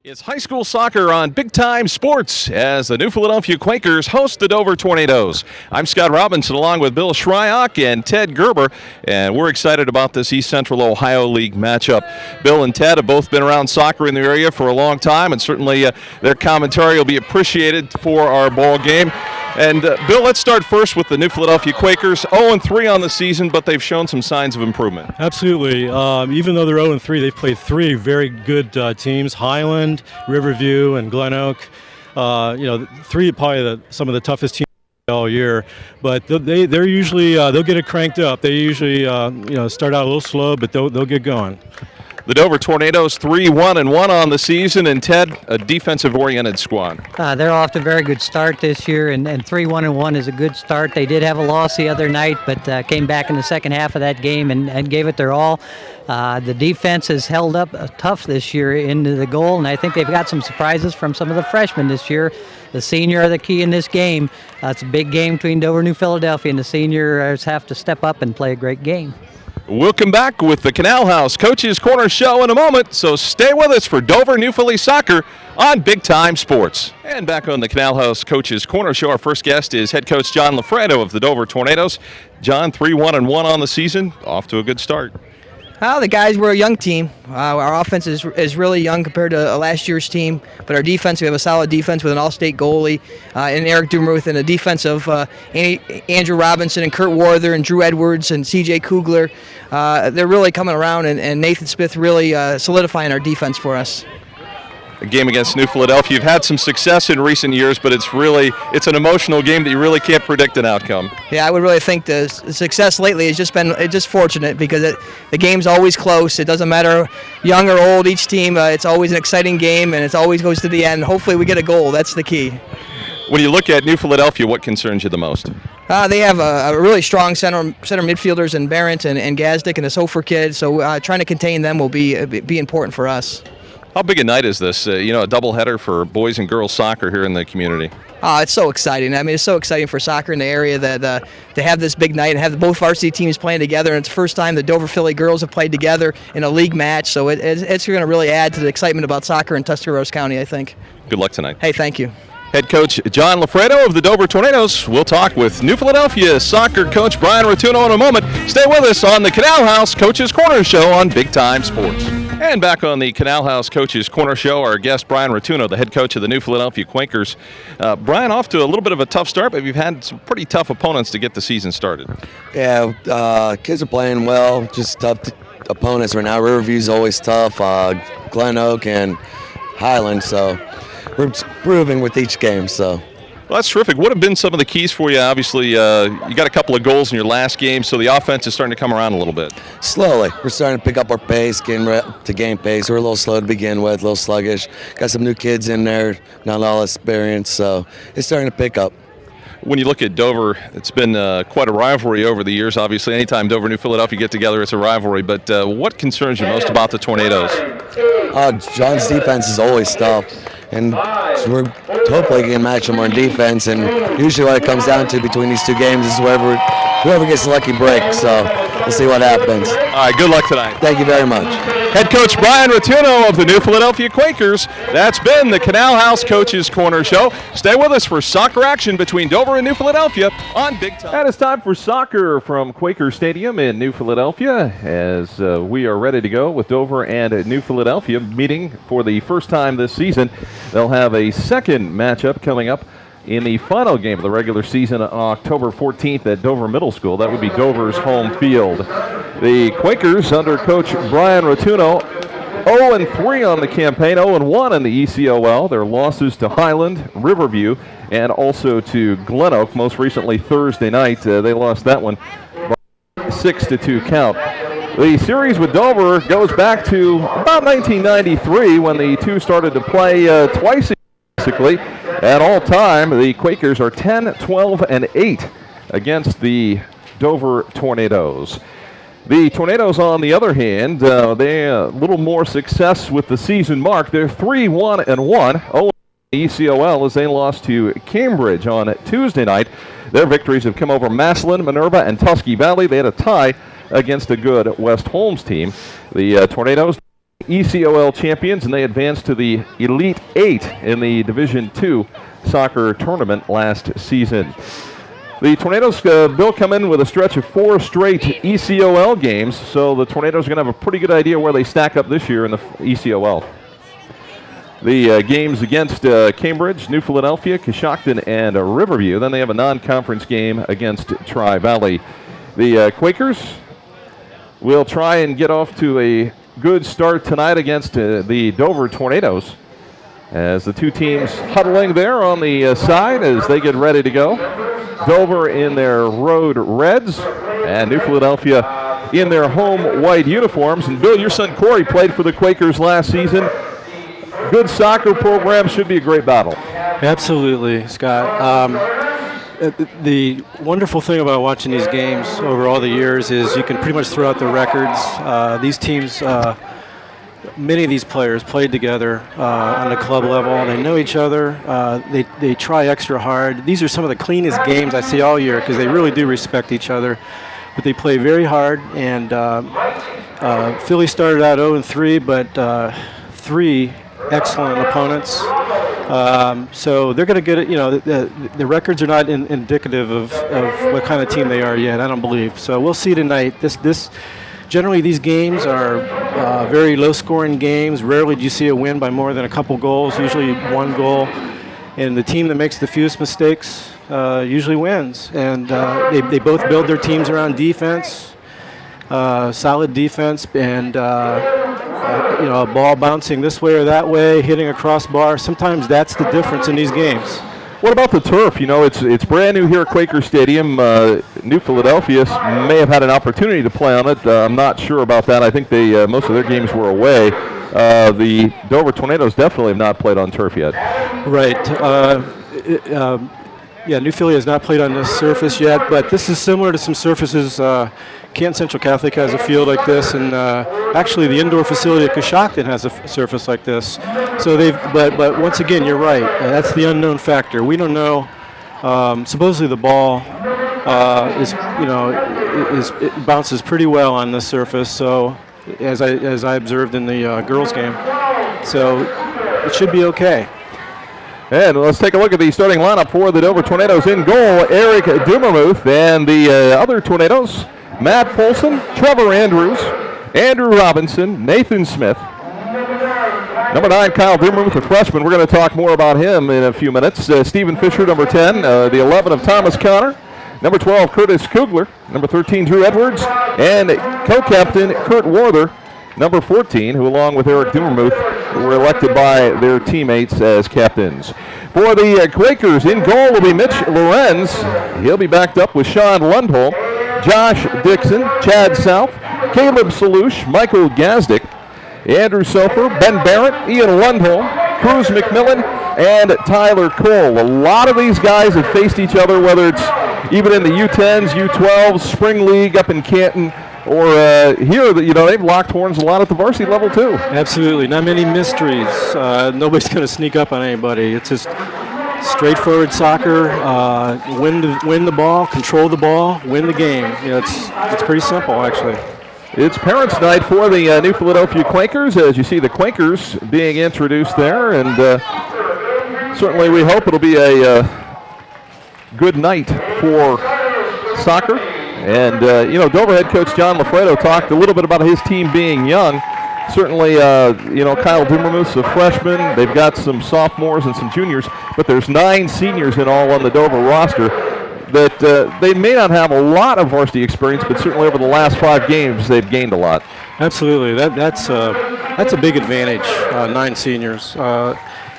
It's high school soccer on Big Time Sports as the New Philadelphia Quakers host the Dover Tornadoes. I'm Scott Robinson along with Bill Shryock and Ted Gerber, and we're excited about this East Central Ohio League matchup. Bill and Ted have both been around soccer in the area for a long time, and certainly their commentary will be appreciated for our ball game. And Bill, let's start first with the New Philadelphia Quakers. 0-3 on the season, but they've shown some signs of improvement. Absolutely. Even though they're 0-3, they've played three very good teams: Highland, Riverview, and Glen Oak. Three probably some of the toughest teams all year. But they're usually they'll get it cranked up. They usually start out a little slow, but they'll get going. The Dover Tornadoes 3-1-1 on the season, and Ted, a defensive-oriented squad. They're off to a very good start this year, and 3-1-1 is a good start. They did have a loss the other night, but came back in the second half of that game and gave it their all. The defense has held up tough this year into the goal, and I think they've got some surprises from some of the freshmen this year. The senior are the key in this game. It's a big game between Dover and New Philadelphia, and the seniors have to step up and play a great game. We'll come back with the Canal House Coaches Corner Show in a moment, so stay with us for Dover New Philly Soccer on Big Time Sports. And back on the Canal House Coaches Corner Show, our first guest is head coach John Lafredo of the Dover Tornadoes. John, 3-1-1 on the season, off to a good start. The guys, we're a young team. Our offense is really young compared to last year's team, but our defense, we have a solid defense with an all-state goalie and Eric Dumruth, and a defense of Andrew Robinson and Kurt Warther and Drew Edwards and C.J. Kugler. They're really coming around, and Nathan Smith really solidifying our defense for us. A game against New Philadelphia. You've had some success in recent years, but it's an emotional game that you really can't predict an outcome. Yeah, I would really think the success lately has just been fortunate because the game's always close. It doesn't matter young or old, each team. It's always an exciting game, and it always goes to the end. Hopefully we get a goal. That's the key. When you look at New Philadelphia, what concerns you the most? They have a really strong center midfielders in Barrett and Gazdick and the Sofer kid, so trying to contain them will be important for us. How big a night is this? A doubleheader for boys and girls soccer here in the community. It's so exciting. I mean, it's so exciting for soccer in the area that to have this big night and have both varsity teams playing together. And it's the first time the Dover Philly girls have played together in a league match. So it's going to really add to the excitement about soccer in Tuscarawas County, I think. Good luck tonight. Hey, thank you. Head coach John Lafredo of the Dover Tornadoes. We'll talk with New Philadelphia soccer coach Brian Rotuno in a moment. Stay with us on the Canal House Coaches Corner Show on Big Time Sports. And back on the Canal House Coaches Corner Show, our guest Brian Rotuno, the head coach of the New Philadelphia Quakers. Brian, off to a little bit of a tough start, but you've had some pretty tough opponents to get the season started. Yeah, kids are playing well, just tough opponents right now. Riverview's always tough, Glen Oak and Highland, so we're improving with each game. So. Well, that's terrific. What have been some of the keys for you? Obviously, you got a couple of goals in your last game, so the offense is starting to come around a little bit. Slowly. We're starting to pick up our pace, getting to game pace. We're a little slow to begin with, a little sluggish. Got some new kids in there, not all experienced, so it's starting to pick up. When you look at Dover, it's been quite a rivalry over the years. Obviously, anytime Dover and New Philadelphia get together, it's a rivalry. But what concerns you most about the Tornadoes? John's defense is always tough. And so we're hopefully going to match them on defense. And usually what it comes down to between these two games is whoever gets the lucky break. So we'll see what happens. All right, good luck tonight. Thank you very much. Head coach Brian Rotuno of the New Philadelphia Quakers. That's been the Canal House Coaches Corner Show. Stay with us for soccer action between Dover and New Philadelphia on Big Time. And it's time for soccer from Quaker Stadium in New Philadelphia as we are ready to go with Dover and New Philadelphia meeting for the first time this season. They'll have a second matchup coming up in the final game of the regular season on October 14th at Dover Middle School. That would be Dover's home field. The Quakers under coach Brian Rotuno 0-3 on the campaign, 0-1 in the ECOL. Their losses to Highland, Riverview, and also to Glen Oak. Most recently Thursday night, they lost that one by 6-2 count. The series with Dover goes back to about 1993 when the two started to play twice basically. At all time, the Quakers are 10-12-8 against the Dover Tornadoes. The Tornadoes, on the other hand, they a little more success with the season mark. They're 3-1-1. 0 ECOL as they lost to Cambridge on Tuesday night. Their victories have come over Massillon, Minerva, and Tusky Valley. They had a tie against a good West Holmes team. The Tornadoes ECOL champions, and they advanced to the Elite Eight in the Division II soccer tournament last season. The Tornadoes, Bill, come in with a stretch of 4 straight ECOL games, so the Tornadoes are going to have a pretty good idea where they stack up this year in the ECOL. The games against Cambridge, New Philadelphia, Coshocton, and Riverview. Then they have a non-conference game against Tri-Valley. The Quakers will try and get off to a good start tonight against the Dover Tornadoes, as the two teams huddling there on the side as they get ready to go. Dover in their road reds and New Philadelphia in their home white uniforms. And Bill, your son Corey played for the Quakers last season. Good soccer program, should be a great battle. Absolutely, Scott. The wonderful thing about watching these games over all the years is you can pretty much throw out the records. These teams, many of these players played together on the club level. They know each other. They try extra hard. These are some of the cleanest games I see all year because they really do respect each other. But they play very hard. And Philly started out 0-3, but 3 excellent opponents. So they're going to get it. You know, the records are not indicative of what kind of team they are yet, I don't believe. So we'll see tonight. Generally, these games are very low-scoring games. Rarely do you see a win by more than a couple goals, usually 1 goal. And the team that makes the fewest mistakes usually wins. And they both build their teams around defense, solid defense, and a ball bouncing this way or that way, hitting a crossbar. Sometimes that's the difference in these games. What about the turf? You know, it's brand new here at Quaker Stadium. New Philadelphia may have had an opportunity to play on it. I'm not sure about that. I think most of their games were away. The Dover Tornadoes definitely have not played on turf yet. Right. New Philly has not played on this surface yet, but this is similar to some surfaces. Canton Central Catholic has a field like this, and actually the indoor facility at Coshocton has a surface like this. So but once again, you're right. That's the unknown factor. We don't know. Supposedly the ball it bounces pretty well on this surface. So as I observed in the girls' game, so it should be okay. And let's take a look at the starting lineup for the Dover Tornadoes. In goal, Eric Dumermuth, and the other Tornadoes, Matt Polson, Trevor Andrews, Andrew Robinson, Nathan Smith. Number 9, Kyle Dumermuth, a freshman. We're going to talk more about him in a few minutes. Stephen Fisher, number 10. The 11 of Thomas Connor. Number 12, Curtis Kugler. Number 13, Drew Edwards. And co-captain Kurt Warther, number 14, who along with Eric Dumermuth were elected by their teammates as captains. For the Quakers, in goal will be Mitch Lorenz. He'll be backed up with Sean Lundholm, Josh Dixon, Chad South, Caleb Salush, Michael Gazdick, Andrew Sofer, Ben Barrett, Ian Lundholm, Cruz McMillan, and Tyler Cole. A lot of these guys have faced each other, whether it's even in the U10s, U12s, Spring League up in Canton, or here, they've locked horns a lot at the varsity level too. Absolutely, not many mysteries. Nobody's going to sneak up on anybody. It's just straightforward soccer. Win the ball, control the ball, win the game. It's pretty simple actually. It's Parents' Night for the New Philadelphia Quakers, as you see the Quakers being introduced there, and certainly we hope it'll be a good night for soccer. And, Dover head coach John Lafredo talked a little bit about his team being young. Certainly, Kyle Dumermuth's a freshman. They've got some sophomores and some juniors, but there's 9 seniors in all on the Dover roster that they may not have a lot of varsity experience, but certainly over the last 5 games, they've gained a lot. Absolutely. That's a big advantage, 9 seniors.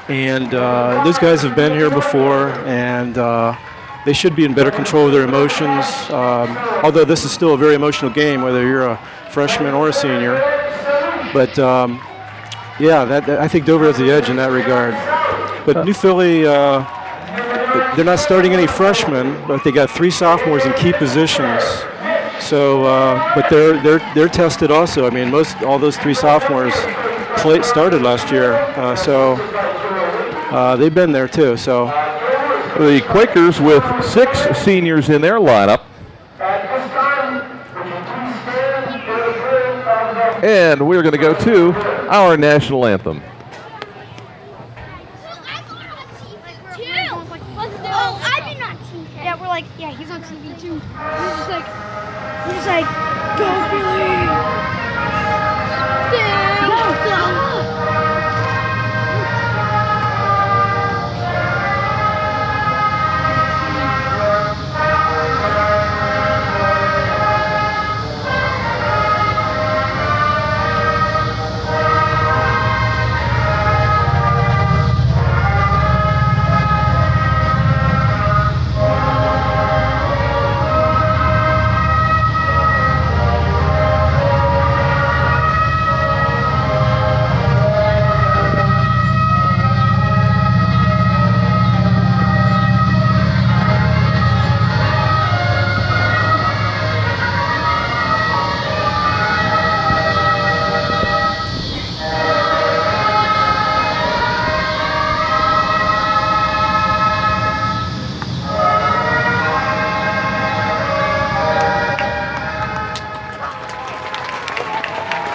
And those guys have been here before, and they should be in better control of their emotions, although this is still a very emotional game, whether you're a freshman or a senior. But, I think Dover has the edge in that regard. But New Philly, they're not starting any freshmen, but they got 3 sophomores in key positions. So, but they're tested also. I mean, all those 3 sophomores started last year, so they've been there too. So. The Quakers with 6 seniors in their lineup. And we're going to go to our national anthem. Oh, I did not see him. Yeah, we're like, yeah, he's on TV too. He's just like, go Billy! Go!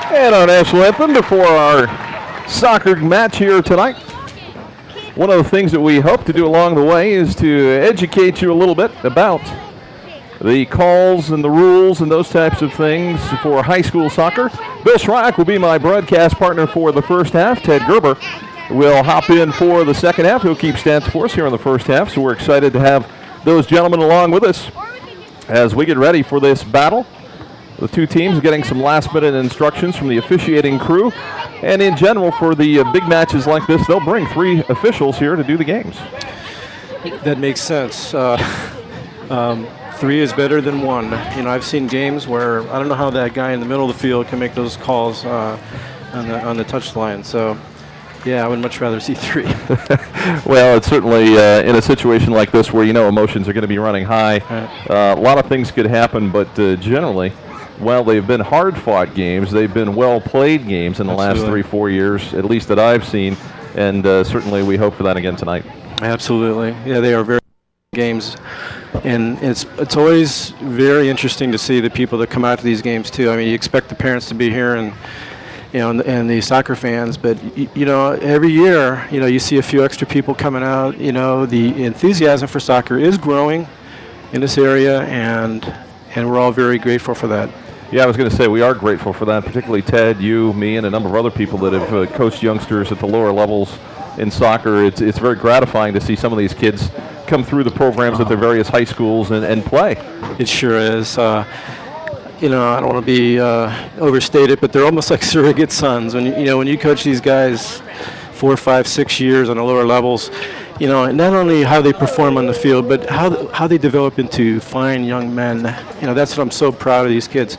And our national anthem before our soccer match here tonight. One of the things that we hope to do along the way is to educate you a little bit about the calls and the rules and those types of things for high school soccer. Bill Shryock will be my broadcast partner for the first half. Ted Gerber will hop in for the second half. He'll keep stats for us here in the first half, so we're excited to have those gentlemen along with us as we get ready for this battle. The two teams getting some last-minute instructions from the officiating crew. And in general, for the big matches like this, they'll bring 3 officials here to do the games. That makes sense. 3 is better than 1. You know, I've seen games where I don't know how that guy in the middle of the field can make those calls on the touchline. So, yeah, I would much rather see 3. Well, it's certainly in a situation like this where you know emotions are going to be running high. A lot of things could happen, but generally, well, they've been hard-fought games. They've been well-played games in the last 3-4 years, at least that I've seen, and certainly we hope for that again tonight. Absolutely. Yeah, they are very games, and it's always very interesting to see the people that come out to these games too. I mean, you expect the parents to be here and and the soccer fans, but you know, every year, you know, you see a few extra people coming out. You know, the enthusiasm for soccer is growing in this area, and we're all very grateful for that. Yeah, I was going to say we are grateful for that, particularly Ted, you, me, and a number of other people that have coached youngsters at the lower levels in soccer. It's very gratifying to see some of these kids come through the programs at their various high schools and play. It sure is. You know, I don't want to be overstated, but they're almost like surrogate sons. When you coach these guys 4, 5, 6 years on the lower levels, you know, not only how they perform on the field, but how they develop into fine young men. You know, that's what I'm so proud of these kids.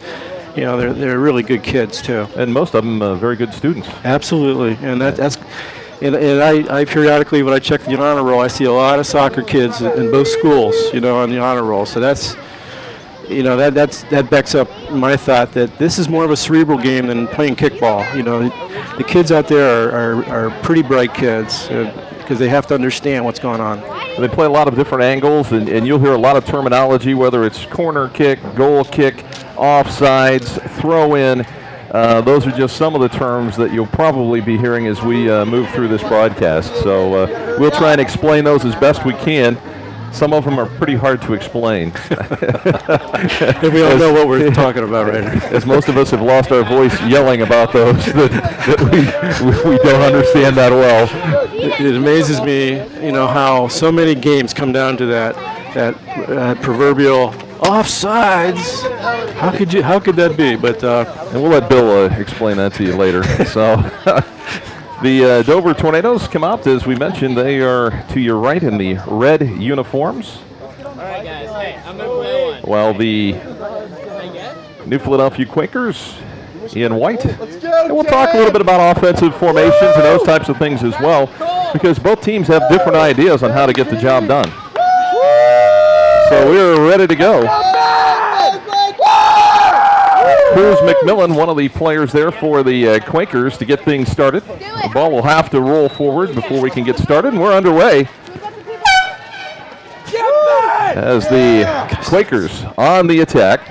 You know, they're really good kids too, and most of them very good students. Absolutely, and that's. And I periodically, when I check the honor roll, I see a lot of soccer kids in both schools, you know, on the honor roll. So that's, you know, that backs up my thought that this is more of a cerebral game than playing kickball. You know, the kids out there are pretty bright kids because they have to understand what's going on. They play a lot of different angles, and you'll hear a lot of terminology, whether it's corner kick, goal kick, offsides, throw in. Those are just some of the terms that you'll probably be hearing as we move through this broadcast. So we'll try and explain those as best we can. Some of them are pretty hard to explain. We all know what we're talking about right now. As most of us have lost our voice yelling about those that we don't understand that well. It amazes me, you know, how so many games come down to that proverbial offsides. How could that be? But and we'll let Bill explain that to you later. So the Dover Tornadoes come out, as we mentioned. They are to your right in the red uniforms. All right, guys. Hey, I'm gonna play one. While the New Philadelphia Quakers in white. And we'll talk a little bit about offensive formations and those types of things as well, because both teams have different ideas on how to get the job done. So we're ready to go. Cruz McMillan, one of the players there for the Quakers to get things started. The ball will have to roll forward before we can get started, and we're underway as the Quakers on the attack.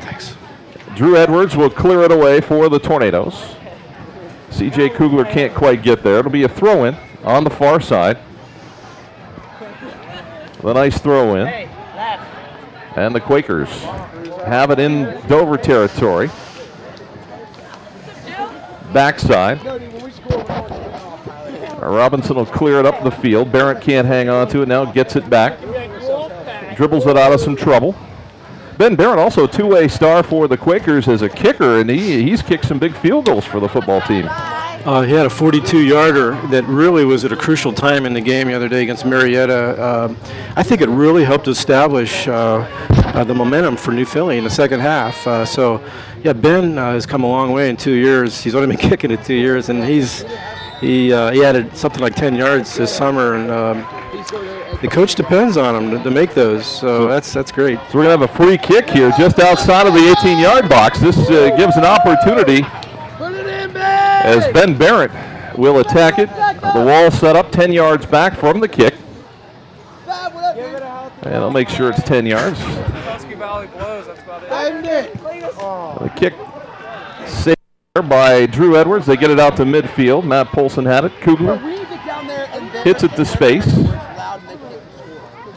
Drew Edwards will clear it away for the Tornadoes. C.J. Kugler can't quite get there. It'll be a throw-in on the far side. A nice throw-in. And the Quakers have it in Dover territory. Backside. Robinson will clear it up the field. Barrett can't hang on to it now, gets it back. Dribbles it out of some trouble. Ben Barrett, also a two-way star for the Quakers as a kicker, and he's kicked some big field goals for the football team. He had a 42-yarder that really was at a crucial time in the game the other day against Marietta. I think it really helped establish the momentum for New Philly in the second half. Ben has come a long way in 2 years. He's only been kicking it 2 years, and he added something like 10 yards this summer, and the coach depends on him to make those, so that's great. So we're going to have a free kick here just outside of the 18-yard box. This gives an opportunity as Ben Barrett will attack it. The wall set up 10 yards back from the kick. And I'll make sure it's 10 yards. The kick saved by Drew Edwards. They get it out to midfield. Matt Polson had it. Kugler hits it to space.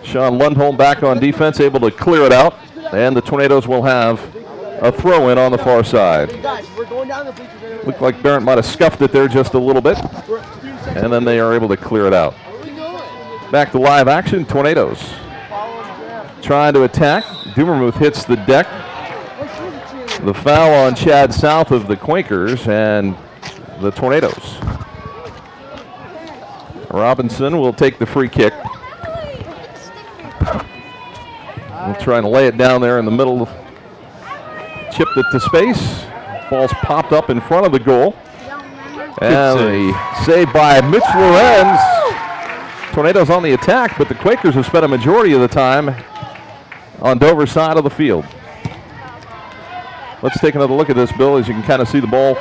Sean Lundholm back on defense, able to clear it out. And the Tornadoes will have a throw-in on the far side. Looked like Barrett might have scuffed it there just a little bit. And then they are able to clear it out. Back to live action, Tornadoes trying to attack. Dumermuth hits the deck. The foul on Chad South of the Quakers and the Tornadoes. Robinson will take the free kick. We'll try to lay it down there in the middle. Chipped it to space. Ball's popped up in front of the goal. And a save by Mitch Lorenz. Tornadoes on the attack, but the Quakers have spent a majority of the time on Dover's side of the field. Let's take another look at this, Bill, as you can kind of see the ball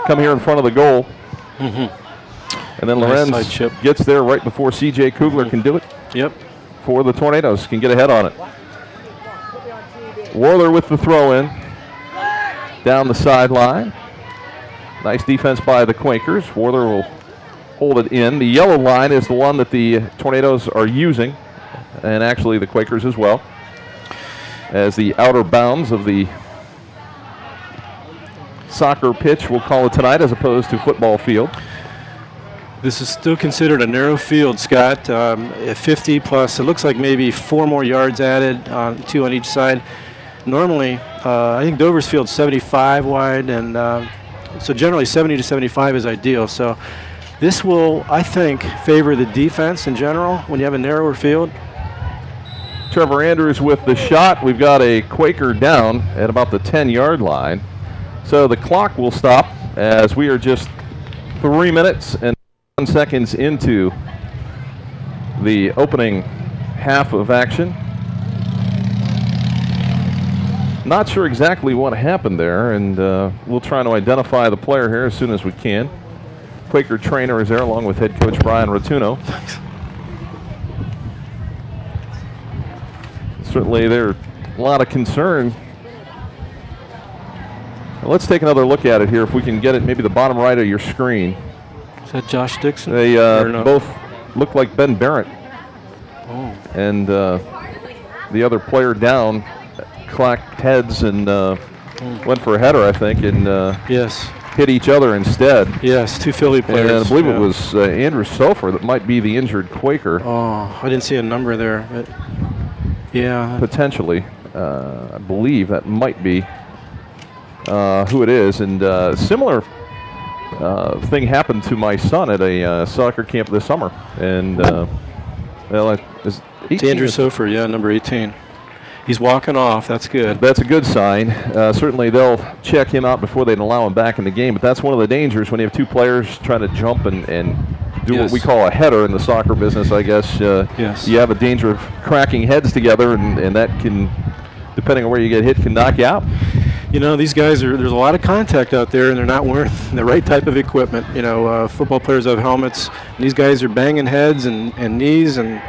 come here in front of the goal. And then Lorenz gets there right before C.J. Kugler can do it. Yep. For the Tornadoes, can get ahead on it. Worther with the throw-in down the sideline. Nice defense by the Quakers. Worther will hold it in. The yellow line is the one that the Tornadoes are using, and actually the Quakers as well, as the outer bounds of the soccer pitch, we'll call it tonight, as opposed to football field. This is still considered a narrow field, Scott. 50 plus. It looks like maybe 4 more yards added, 2 on each side. Normally, I think Dover's field's 75 wide, and so generally 70 to 75 is ideal. So this will, I think, favor the defense in general when you have a narrower field. Trevor Andrews with the shot. We've got a Quaker down at about the 10-yard line. So the clock will stop as we are just 3 minutes and 1 seconds into the opening half of action. Not sure exactly what happened there, and we'll try to identify the player here as soon as we can. Quaker trainer is there along with head coach Brian Rotuno. Certainly there's a lot of concern. Let's take another look at it here if we can get it maybe the bottom right of your screen. Is that Josh Dixon? They both look like Ben Barrett. Oh. And the other player down clacked heads and went for a header, I think, and yes, hit each other instead. Yes, 2 Philly players. And I believe it was Andrew Sofer that might be the injured Quaker. Oh, I didn't see a number there. But yeah. Potentially. I believe that might be who it is. And similar thing happened to my son at a soccer camp this summer. And it's Andrew Sofer, yeah, number 18. He's walking off. That's good. That's a good sign. Certainly they'll check him out before they'd allow him back in the game. But that's one of the dangers when you have 2 players trying to jump and do what we call a header in the soccer business, I guess. Yes. You have a danger of cracking heads together, and that can, depending on where you get hit, can knock you out. You know, these guys there's a lot of contact out there, and they're not wearing the right type of equipment. You know, football players have helmets, and these guys are banging heads and knees, and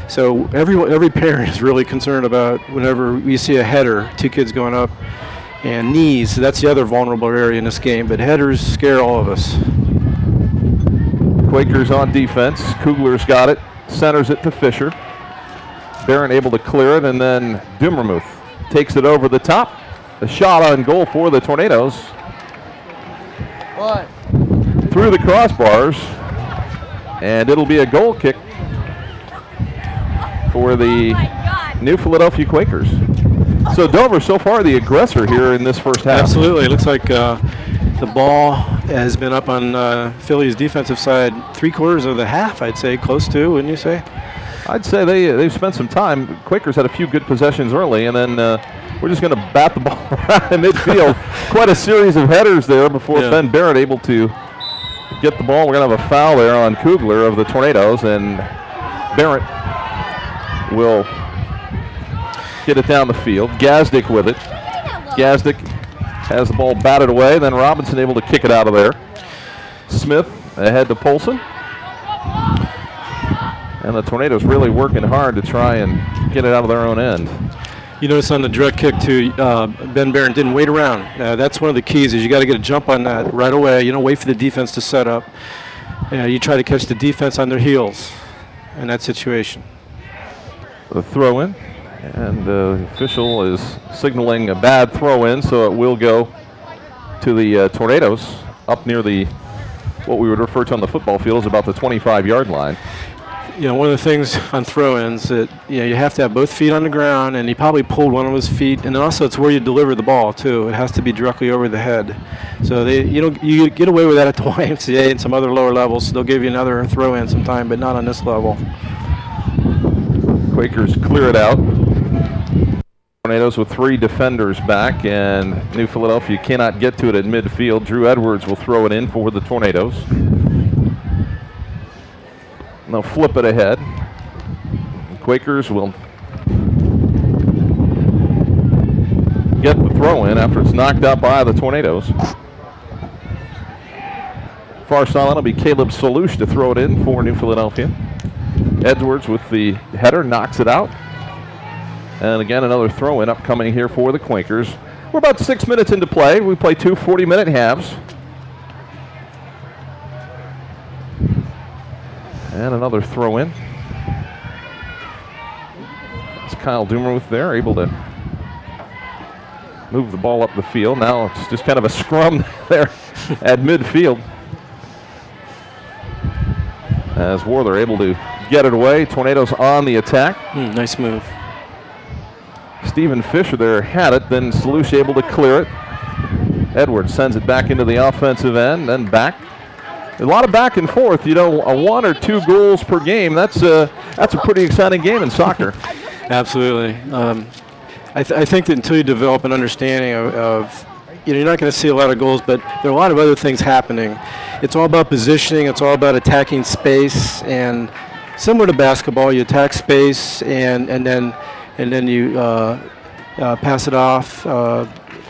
so every parent is really concerned about whenever we see a header, 2 kids going up, and knees. That's the other vulnerable area in this game, but headers scare all of us. Quakers on defense. Kugler's got it, centers it to Fisher. Barron able to clear it, and then Dummermuth takes it over the top. A shot on goal for the Tornadoes. Through the crossbars, and it'll be a goal kick for the New Philadelphia Quakers. So Dover so far the aggressor here in this first half. Absolutely. It looks like the ball has been up on Philly's defensive side 3/4 of the half, I'd say, close to, wouldn't you say? I'd say they've spent some time. Quakers had a few good possessions early, and then we're just going to bat the ball around in midfield. Quite a series of headers there before Ben Barrett able to get the ball. We're going to have a foul there on Kugler of the Tornadoes, and Barrett will get it down the field. Gazdick with it. Gazdick has the ball batted away, then Robinson able to kick it out of there. Smith ahead to Polson. And the Tornadoes really working hard to try and get it out of their own end. You notice on the direct kick too, Ben Barron didn't wait around. That's one of the keys, is you got to get a jump on that right away. You don't wait for the defense to set up. You try to catch the defense on their heels in that situation. The throw in, and the official is signaling a bad throw in, so it will go to the Tornadoes up near the, what we would refer to on the football field as about the 25-yard line. You know, one of the things on throw-ins that you have to have both feet on the ground, and he probably pulled one of his feet, and then also it's where you deliver the ball too. It has to be directly over the head. So you get away with that at the YMCA and some other lower levels. They'll give you another throw-in sometime, but not on this level. Quakers clear it out. Tornadoes with 3 defenders back, and New Philadelphia cannot get to it at midfield. Drew Edwards will throw it in for the Tornadoes. And they'll flip it ahead. The Quakers will get the throw in after it's knocked out by the Tornadoes. Far sideline will be Caleb Salouche to throw it in for New Philadelphia. Edwards with the header knocks it out. And again, another throw in upcoming here for the Quakers. We're about 6 minutes into play. We play 2 40-minute halves. And another throw in. It's Kyle Dummermuth there, able to move the ball up the field. Now it's just kind of a scrum there at midfield. As Worther able to get it away. Tornadoes on the attack. Nice move. Stephen Fisher there had it, then Salouche able to clear it. Edwards sends it back into the offensive end, then back. A lot of back and forth, a 1 or 2 goals per game. That's a pretty exciting game in soccer. Absolutely. I think that until you develop an understanding of you're not going to see a lot of goals, but there are a lot of other things happening. It's all about positioning. It's all about attacking space, and similar to basketball, you attack space and then you pass it off,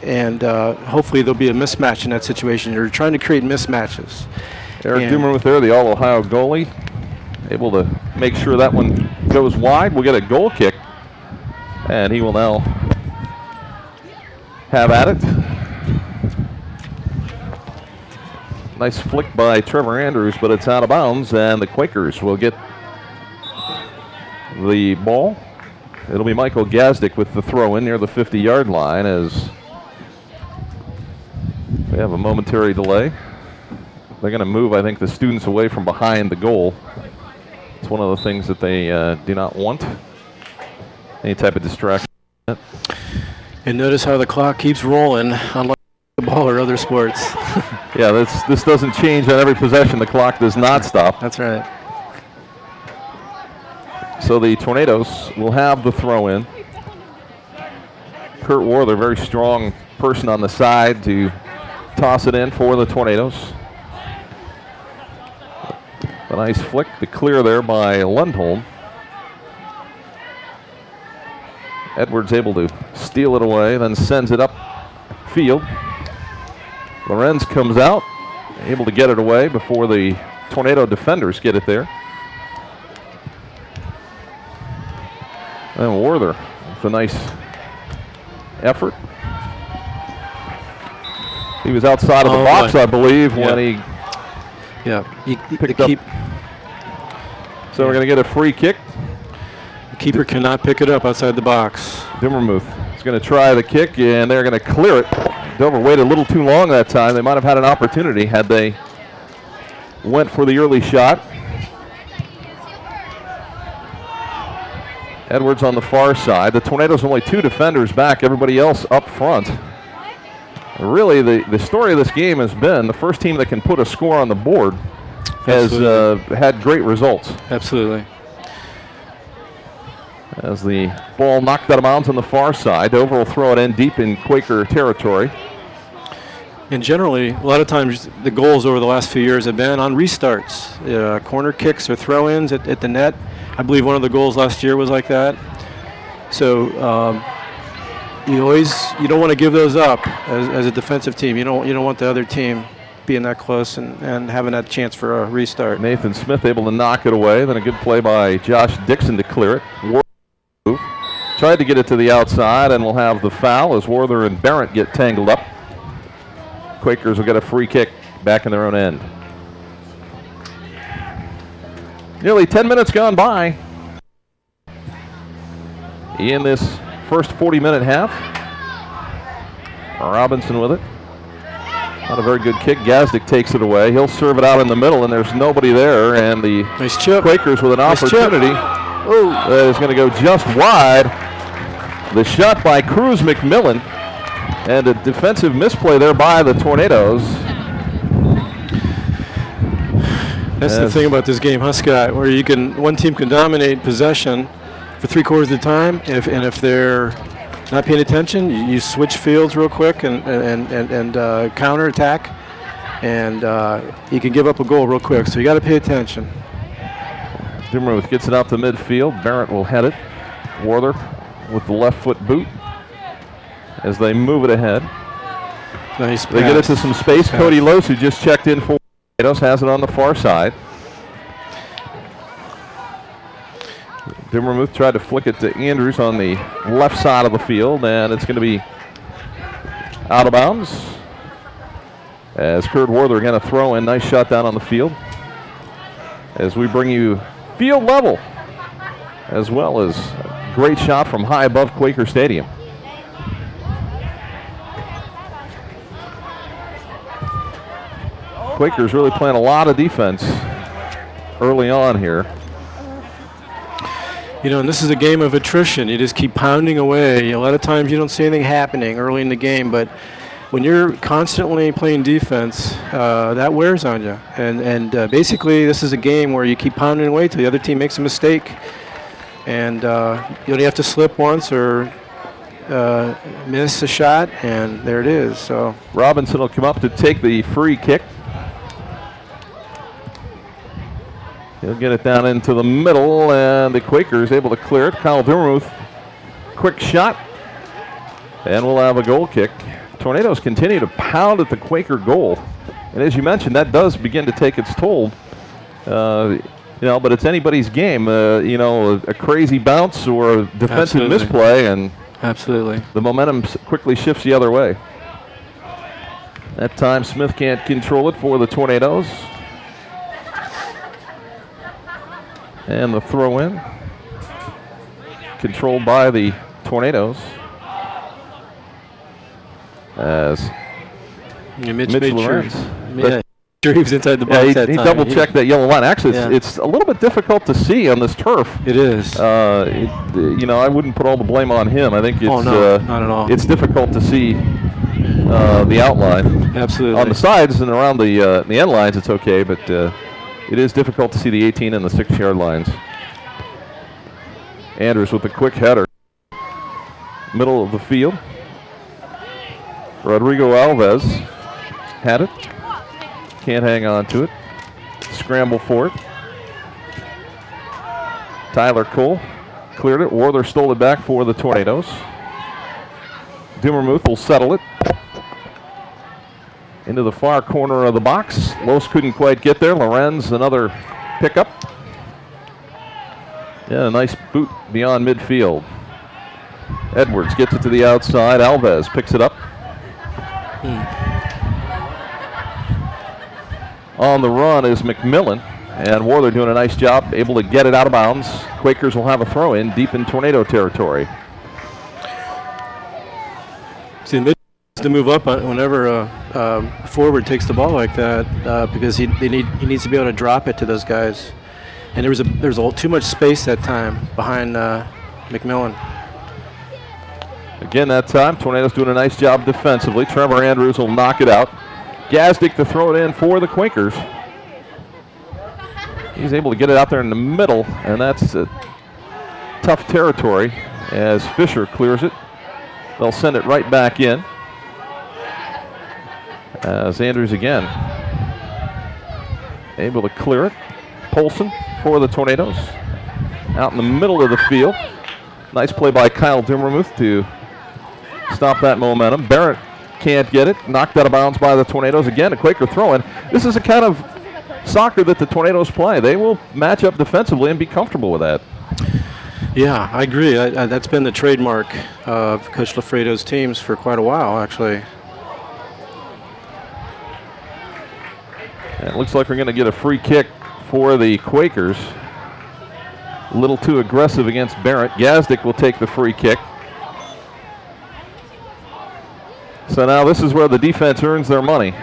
and hopefully there'll be a mismatch in that situation. You're trying to create mismatches. Eric Dummermuth there, the All-Ohio goalie, able to make sure that one goes wide. We'll get a goal kick, and he will now have at it. Nice flick by Trevor Andrews, but it's out of bounds, and the Quakers will get the ball. It'll be Michael Gazdick with the throw in near the 50-yard line as we have a momentary delay. They're going to move, I think, the students away from behind the goal. It's one of the things that they do not want. Any type of distraction. And notice how the clock keeps rolling, unlike ball or other sports. Yeah, this doesn't change on every possession. The clock does not stop. That's right. So the Tornadoes will have the throw in. Kurt Worther, very strong person on the side to toss it in for the Tornadoes. A nice flick to clear there by Lundholm. Edwards able to steal it away, then sends it up field. Lorenz comes out, able to get it away before the Tornado defenders get it there. And Worther with a nice effort. He was outside of the box, I believe, when he Yeah. Picked up. So we're going to get a free kick. The keeper cannot pick it up outside the box. Dimmermuth is going to try the kick, and they're going to clear it. Dover waited a little too long that time. They might have had an opportunity had they went for the early shot. Edwards on the far side. The Tornadoes only 2 defenders back, everybody else up front. Really, the story of this game has been the first team that can put a score on the board has had great results. Absolutely. As the ball knocked out of bounds on the far side, Dover will throw it in deep in Quaker territory. And generally, a lot of times the goals over the last few years have been on restarts, corner kicks or throw-ins at the net. I believe one of the goals last year was like that. So you don't want to give those up as a defensive team. You don't want the other team being that close and having that chance for a restart. Nathan Smith able to knock it away. Then a good play by Josh Dixon to clear it. Tried to get it to the outside, and we'll have the foul as Werther and Barrett get tangled up. Quakers will get a free kick back in their own end. Nearly 10 minutes gone by in this first 40-minute half. Robinson with it. Not a very good kick. Gazdick takes it away. He'll serve it out in the middle, and there's nobody there. And the nice chip. Quakers with an opportunity. That is going to go just wide. The shot by Cruz McMillan, and a defensive misplay there by the Tornadoes. That's the thing about this game, huh, Scott? Where one team can dominate possession for 3/4 of the time, and if they're not paying attention, you switch fields real quick and counter attack, and you can give up a goal real quick. So you got to pay attention. Dimmermuth gets it out to midfield. Barrett will head it. Werther with the left foot boot as they move it ahead. Nice. They get it to some space. Cody Lose, who just checked in for Tornadoes, has it on the far side. Dimmermuth tried to flick it to Andrews on the left side of the field, and it's going to be out of bounds. As Kurt Werther again a throw in. Nice shot down on the field. As we bring you field level, as well as a great shot from high above Quaker Stadium. Quakers really playing a lot of defense early on here. And this is a game of attrition. You just keep pounding away. A lot of times you don't see anything happening early in the game, but when you're constantly playing defense, that wears on you. And basically, this is a game where you keep pounding away till the other team makes a mistake, and you only have to slip once or miss a shot, and there it is. So Robinson will come up to take the free kick. He'll get it down into the middle, and the Quakers able to clear it. Kyle Dimmermuth, quick shot, and we'll have a goal kick. Tornadoes continue to pound at the Quaker goal, and as you mentioned, that does begin to take its toll. But it's anybody's game. A crazy bounce or a defensive misplay, and absolutely the momentum quickly shifts the other way. That time, Smith can't control it for the Tornadoes. And the throw in, controlled by the Tornadoes. As Mitch Lorenz. He was inside the box that he time. double-checked that yellow line. Actually, it's a little bit difficult to see on this turf. It is. I wouldn't put all the blame on him. I think it's not at all. It's difficult to see the outline. Absolutely. On the sides and around the end lines, it's okay, but it is difficult to see the 18 and the 6-yard lines. Andrews with a quick header. Middle of the field. Rodrigo Alves had it. Can't hang on to it. Scramble for it. Tyler Cole cleared it. Werther stole it back for the Tornadoes. Dimmermuth will settle it into the far corner of the box. Los couldn't quite get there. Lorenz, another pickup. Yeah, a nice boot beyond midfield. Edwards gets it to the outside. Alves picks it up. On the run is McMillan, and Warther doing a nice job, able to get it out of bounds. Quakers will have a throw in deep in Tornado territory. See, mid to move up whenever forward takes the ball like that because he needs to be able to drop it to those guys. And there was too much space that time behind McMillan. Again, that time, Tornadoes doing a nice job defensively. Trevor Andrews will knock it out. Gazdick to throw it in for the Quakers. He's able to get it out there in the middle, and that's tough territory as Fisher clears it. They'll send it right back in. As Andrews again able to clear it. Polson for the Tornadoes. Out in the middle of the field. Nice play by Kyle Dimmermuth to stop that momentum. Barrett can't get it. Knocked out of bounds by the Tornadoes. Again, a Quaker throw-in. This is a kind of soccer that the Tornadoes play. They will match up defensively and be comfortable with that. Yeah, I agree. That's been the trademark of Coach Lafredo's teams for quite a while, actually. And it looks like we're going to get a free kick for the Quakers. A little too aggressive against Barrett. Gazdick will take the free kick. So now this is where the defense earns their money.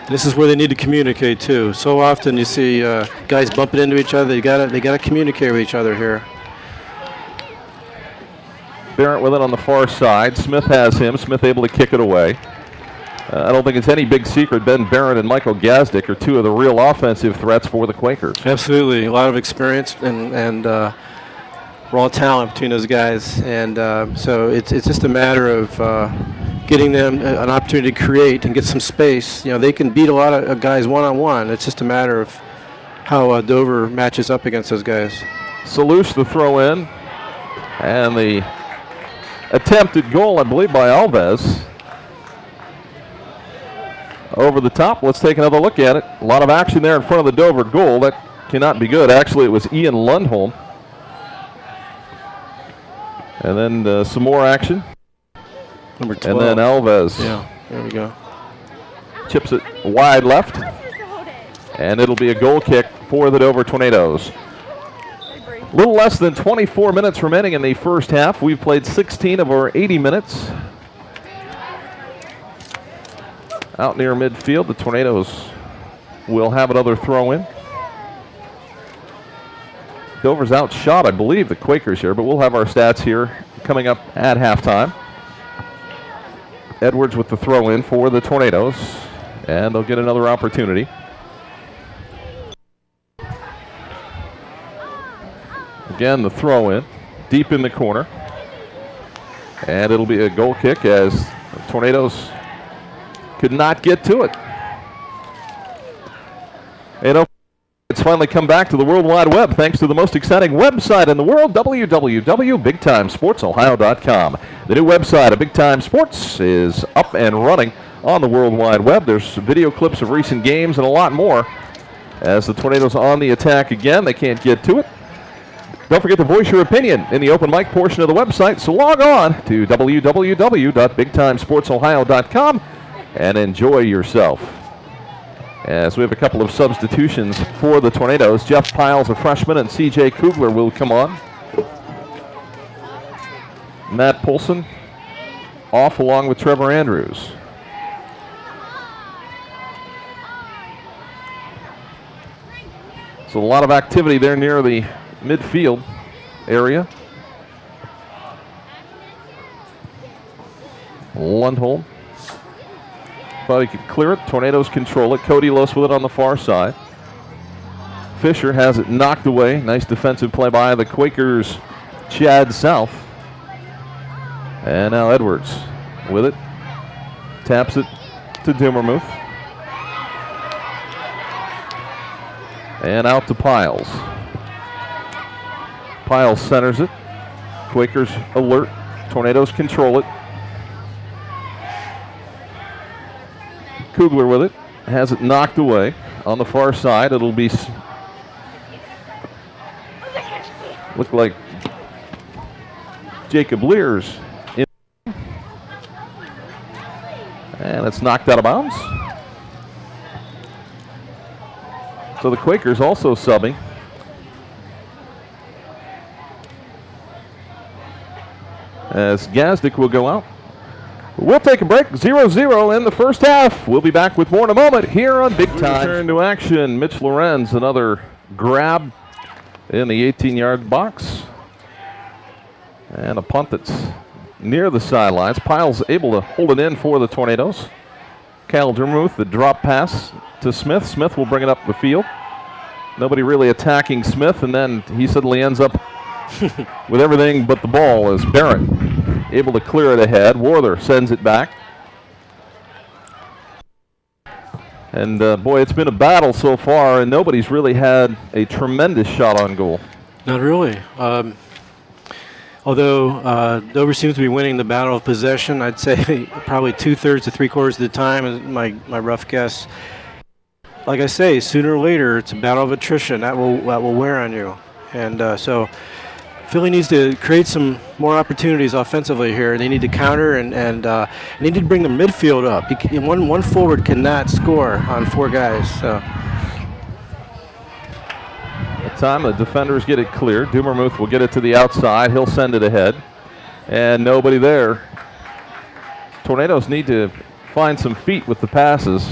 This is where they need to communicate too. So often you see guys bumping into each other. They gotta communicate with each other here. Barrett with it on the far side. Smith has him. Smith able to kick it away. I don't think it's any big secret. Ben Barrett and Michael Gazdick are two of the real offensive threats for the Quakers. Absolutely, a lot of experience and raw talent between those guys, and so it's just a matter of getting them an opportunity to create and get some space. You know, they can beat a lot of guys one-on-one. It's just a matter of how Dover matches up against those guys. Salush the throw in, and the attempted goal, I believe, by Alves. Over the top. Let's take another look at it. A lot of action there in front of the Dover goal. That cannot be good. Actually, it was Ian Lundholm. And then some more action. Number 12. And then Alves. Yeah, there we go. Chips it wide left. And it'll be a goal kick for the Dover Tornadoes. A little less than 24 minutes remaining in the first half. We've played 16 of our 80 minutes. Out near midfield, the Tornadoes will have another throw in. Dover's outshot, I believe, the Quakers here, but we'll have our stats here coming up at halftime. Edwards with the throw in for the Tornadoes, and they'll get another opportunity. Again, the throw in, deep in the corner. And it'll be a goal kick as the Tornadoes could not get to it. And it's finally come back to the World Wide Web thanks to the most exciting website in the world, www.bigtimesportsohio.com. The new website of Big Time Sports is up and running on the World Wide Web. There's video clips of recent games and a lot more. As the Tornadoes on the attack again, they can't get to it. Don't forget to voice your opinion in the open mic portion of the website, so log on to www.bigtimesportsohio.com and enjoy yourself. As we have a couple of substitutions for the Tornadoes. Jeff Piles, a freshman, and C.J. Kugler will come on. Matt Polson off along with Trevor Andrews. So a lot of activity there near the midfield area. Lundholm thought he could clear it. Tornadoes control it. Cody Lose with it on the far side. Fisher has it knocked away. Nice defensive play by the Quakers' Chad South. And now Edwards with it. Taps it to Dimmermuth. And out to Piles. Piles centers it. Quakers alert. Tornadoes control it. Kugler with it. Has it knocked away on the far side. It'll be look like Jacob Lears. And it's knocked out of bounds. So the Quakers also subbing. As Gazdick will go out. We'll take a break. 0-0 in the first half. We'll be back with more in a moment here on Big Time. Return to action. Mitch Lorenz, another grab in the 18-yard box. And a punt that's near the sidelines. Piles able to hold it in for the Tornadoes. Cal Dermuth, the drop pass to Smith. Smith will bring it up the field. Nobody really attacking Smith, and then he suddenly ends up with everything but the ball as Barrett able to clear it ahead. Warther sends it back. And boy, it's been a battle so far, and nobody's really had a tremendous shot on goal. Not really. Although Dover seems to be winning the battle of possession, I'd say probably 2/3 to 3/4 of the time is my rough guess. Like I say, sooner or later, it's a battle of attrition. That will wear on you. And so Philly needs to create some more opportunities offensively here. They need to counter and they need to bring the midfield up. One forward cannot score on 4 guys. So. Time the defenders get it clear. Dumermuth will get it to the outside. He'll send it ahead. And nobody there. Tornadoes need to find some feet with the passes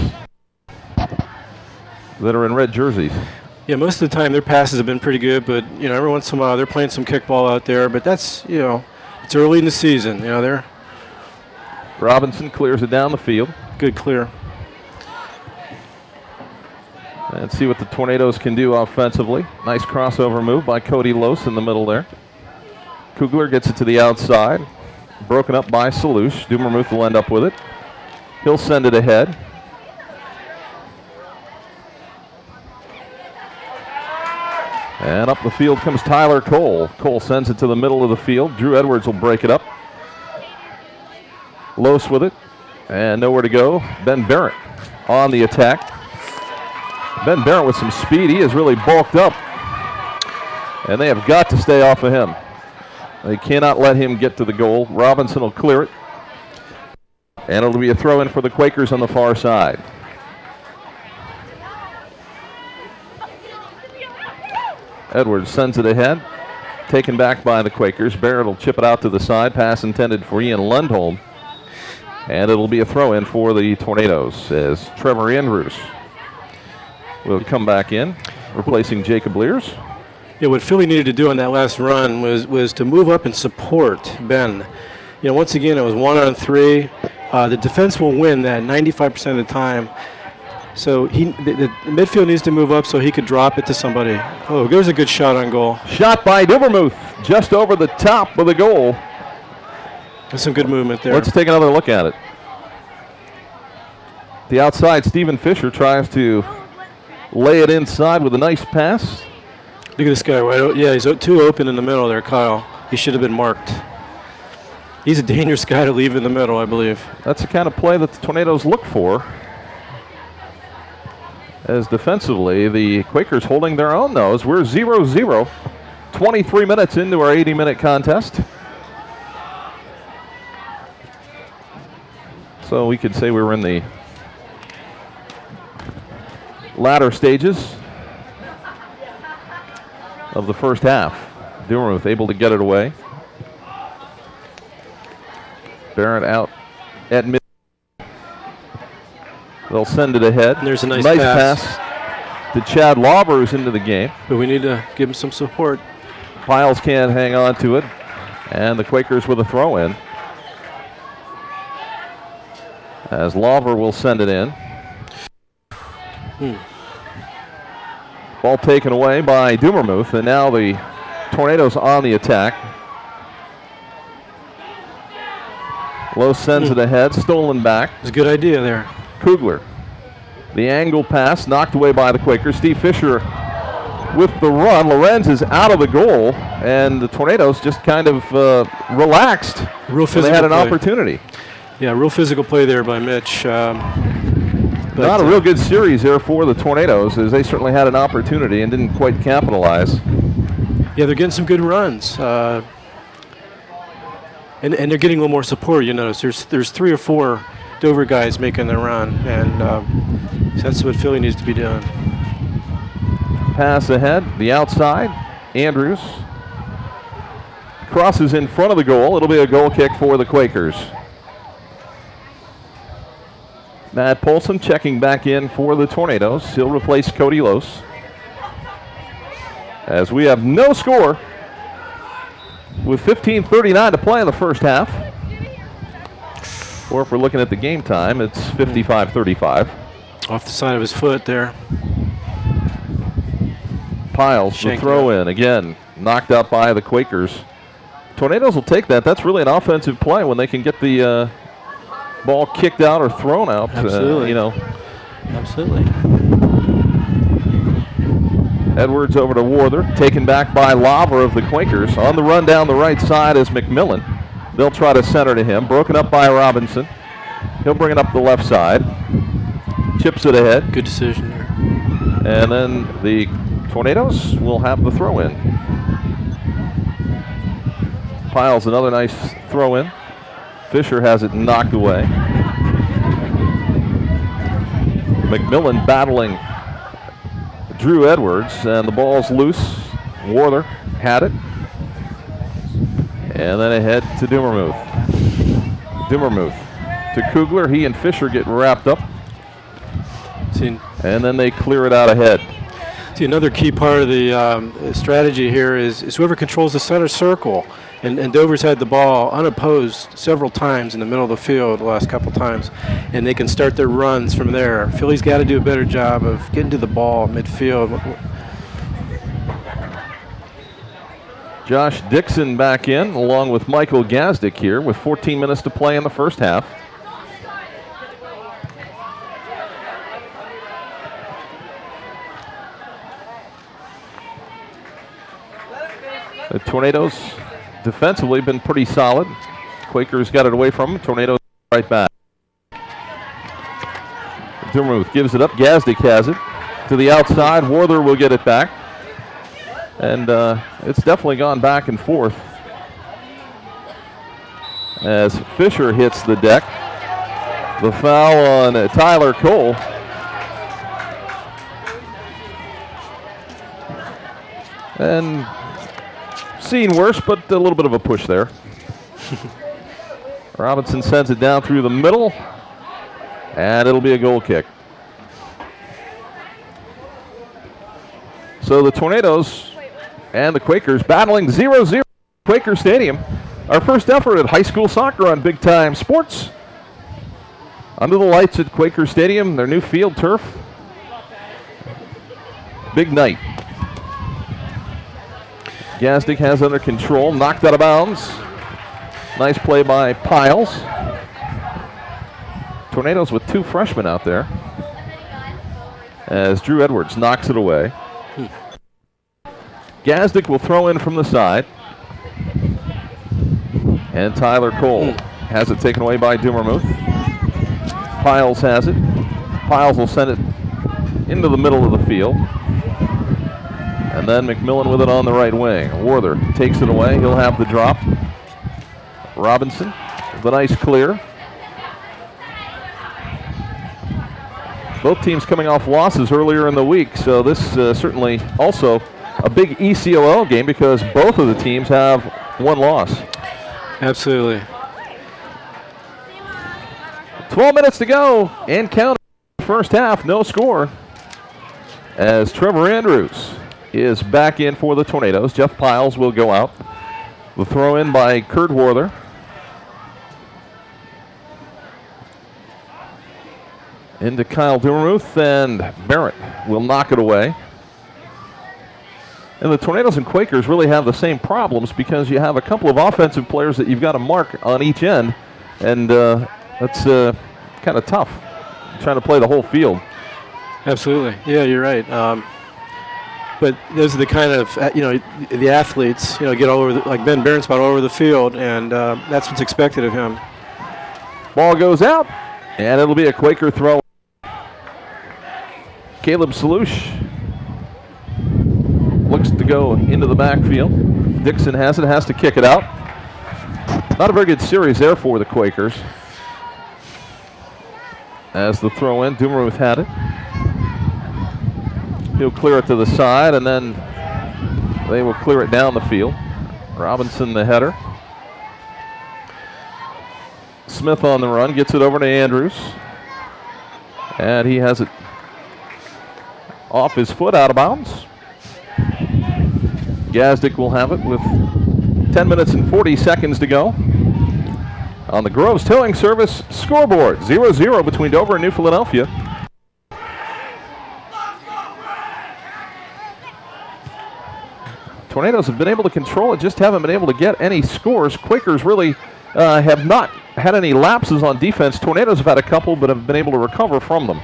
that are in red jerseys. Yeah, most of the time their passes have been pretty good, but every once in a while they're playing some kickball out there. But that's it's early in the season. They're Robinson clears it down the field. Good clear. And see what the Tornadoes can do offensively. Nice crossover move by Cody Lose in the middle there. Kugler gets it to the outside. Broken up by Salush. Dumermuth will end up with it. He'll send it ahead. And up the field comes Tyler Cole. Cole sends it to the middle of the field. Drew Edwards will break it up. Lose with it. And nowhere to go. Ben Barrett on the attack. Ben Barrett with some speed. He is really bulked up. And they have got to stay off of him. They cannot let him get to the goal. Robinson will clear it. And it'll be a throw in for the Quakers on the far side. Edwards sends it ahead. Taken back by the Quakers. Barrett will chip it out to the side. Pass intended for Ian Lundholm. And it'll be a throw in for the Tornadoes as Trevor Andrews will come back in, replacing Jacob Lears. Yeah, what Philly needed to do on that last run was to move up and support Ben. Once again, it was 1-on-3. The defense will win that 95% of the time. So the midfield needs to move up so he could drop it to somebody. Oh, there's a good shot on goal. Shot by Dumermuth, just over the top of the goal. There's some good movement there. Let's take another look at it. The outside, Stephen Fisher tries to lay it inside with a nice pass. Look at this guy. Yeah, he's too open in the middle there, Kyle. He should have been marked. He's a dangerous guy to leave in the middle, I believe. That's the kind of play that the Tornadoes look for. As defensively, the Quakers holding their own, though, as we're 0-0. 23 minutes into our 80-minute contest. So we could say we were in the latter stages of the first half. Dumermuth able to get it away. Barrett out at mid. They'll send it ahead. And there's a nice pass to Chad Lawbers into the game. But we need to give him some support. Piles can't hang on to it. And the Quakers with a throw in. As Lawver will send it in. Ball taken away by Dumermuth, and now the Tornadoes on the attack. Lowe sends it ahead, stolen back. It's a good idea there. Kugler. The angle pass knocked away by the Quakers. Steve Fisher with the run. Lorenz is out of the goal, and the Tornadoes just kind of relaxed. Real physical they had an play. Opportunity. Yeah, real physical play there by Mitch. Not a real good series there for the Tornadoes, as they certainly had an opportunity and didn't quite capitalize. Yeah, they're getting some good runs. And they're getting a little more support, you notice. There's 3 or 4 Dover guys making the run, and so that's what Philly needs to be doing. pass ahead, the outside. Andrews crosses in front of the goal. It'll be a goal kick for the Quakers. Matt Polson checking back in for the Tornadoes. He'll replace Cody Lose. As we have no score with 15:39 to play in the first half. Or if we're looking at the game time, it's 55-35. Off the side of his foot there. Piles, the throw in. Again, knocked out by the Quakers. Tornadoes will take that. That's really an offensive play when they can get the ball kicked out or thrown out. Absolutely. Absolutely. Edwards over to Warther, taken back by Lava of the Quakers. On the run down the right side is McMillan. They'll try to center to him. Broken up by Robinson. He'll bring it up the left side. Chips it ahead. Good decision there. And then the Tornadoes will have the throw in. Piles another nice throw in. Fisher has it knocked away. McMillan battling Drew Edwards, and the ball's loose. Warther had it. And then ahead to Dummermuth. Dummermuth to Kugler. He and Fisher get wrapped up. And then they clear it out ahead. See, another key part of the strategy here is whoever controls the center circle. And Dover's had the ball unopposed several times in the middle of the field the last couple times, and they can start their runs from there. Philly's got to do a better job of getting to the ball midfield. Josh Dixon back in, along with Michael Gazdick here, with 14 minutes to play in the first half. The Tornadoes defensively been pretty solid. Quakers got it away from them. Tornadoes right back. Dummermuth gives it up. Gazdick has it to the outside. Warther will get it back. And it's definitely gone back and forth as Fisher hits the deck. The foul on Tyler Cole. And seen worse, but a little bit of a push there. Robinson sends it down through the middle, and it'll be a goal kick. So the Tornadoes and the Quakers battling 0-0 Quaker Stadium. Our first effort at high school soccer on Big Time Sports. Under the lights at Quaker Stadium, their new field turf. Big night. Gazdick has under control, knocked out of bounds. Nice play by Piles. Tornadoes with two freshmen out there as Drew Edwards knocks it away. Gazdick will throw in from the side. And Tyler Cole has it taken away by Dummermuth. Piles has it. Piles will send it into the middle of the field. And then McMillan with it on the right wing. Warther takes it away. He'll have the drop. Robinson, the nice clear. Both teams coming off losses earlier in the week, so this certainly also a big ECOL game because both of the teams have one loss. Absolutely. 12 minutes to go and counting. First half, no score. As Trevor Andrews is back in for the Tornadoes. Jeff Piles will go out. The throw in by Kurt Warther. Into Kyle Dummermuth, and Barrett will knock it away. And the Tornadoes and Quakers really have the same problems because you have a couple of offensive players that you've got to mark on each end, and that's kind of tough, trying to play the whole field. Absolutely. Yeah, you're right. But those are the kind of, the athletes, get all over, like Ben Barron's all over the field, and that's what's expected of him. Ball goes out, and it'll be a Quaker throw. Caleb Salush looks to go into the backfield. Dixon has to kick it out. Not a very good series there for the Quakers. As the throw in, Dummermuth had it. He'll clear it to the side, and then they will clear it down the field. Robinson, the header. Smith on the run, gets it over to Andrews. And he has it off his foot, out of bounds. Gazdick will have it with 10 minutes and 40 seconds to go. On the Groves Towing Service scoreboard, 0-0 between Dover and New Philadelphia. Tornadoes have been able to control it, just haven't been able to get any scores. Quakers really have not had any lapses on defense. Tornadoes have had a couple, but have been able to recover from them.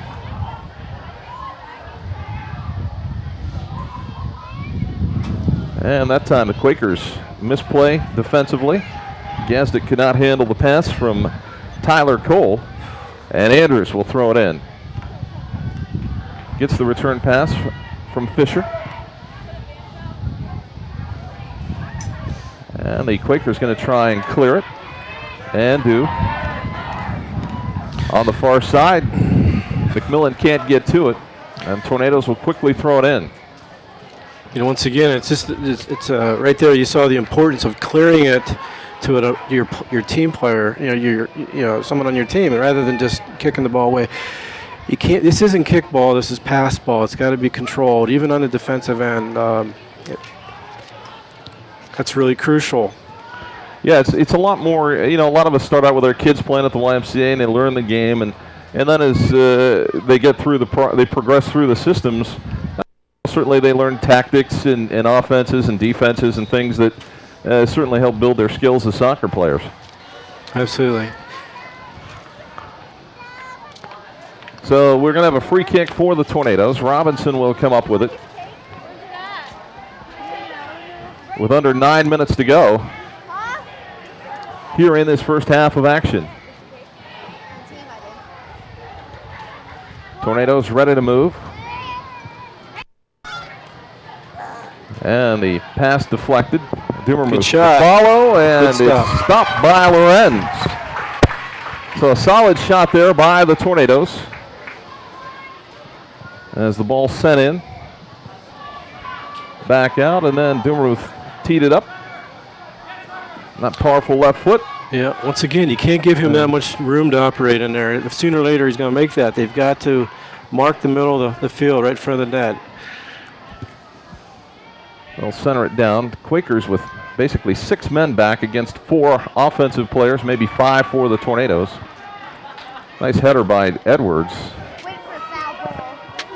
And that time the Quakers misplay defensively. Gazdick could not handle the pass from Tyler Cole, and Andrews will throw it in. Gets the return pass from Fisher. And the Quakers going to try and clear it, and do. On the far side, McMillan can't get to it, and Tornadoes will quickly throw it in. You know, once again, it's right there. You saw the importance of clearing it to your team player. You know, someone on your team, rather than just kicking the ball away. You can't. This isn't kickball. This is pass ball. It's got to be controlled, even on the defensive end. That's really crucial. Yeah, it's a lot more. You know, a lot of us start out with our kids playing at the YMCA, and they learn the game, and then as they get through they progress through the systems. Certainly they learn tactics and offenses and defenses and things that certainly help build their skills as soccer players. Absolutely. So we're going to have a free kick for the Tornadoes. Robinson will come up with it. With under 9 minutes to go here in this first half of action. Tornadoes ready to move. And the pass deflected. Doomer moves to follow, and it's stopped by Lorenz. So a solid shot there by the Tornadoes. As the ball sent in. Back out, and then Doomer teed it up. That powerful left foot. Yeah, once again, you can't give him that much room to operate in there. If sooner or later he's going to make that, they've got to mark the middle of the field right in front of the net. They'll center it down. Quakers with basically 6 men back against 4 offensive players, maybe 5 for the Tornadoes. Nice header by Edwards.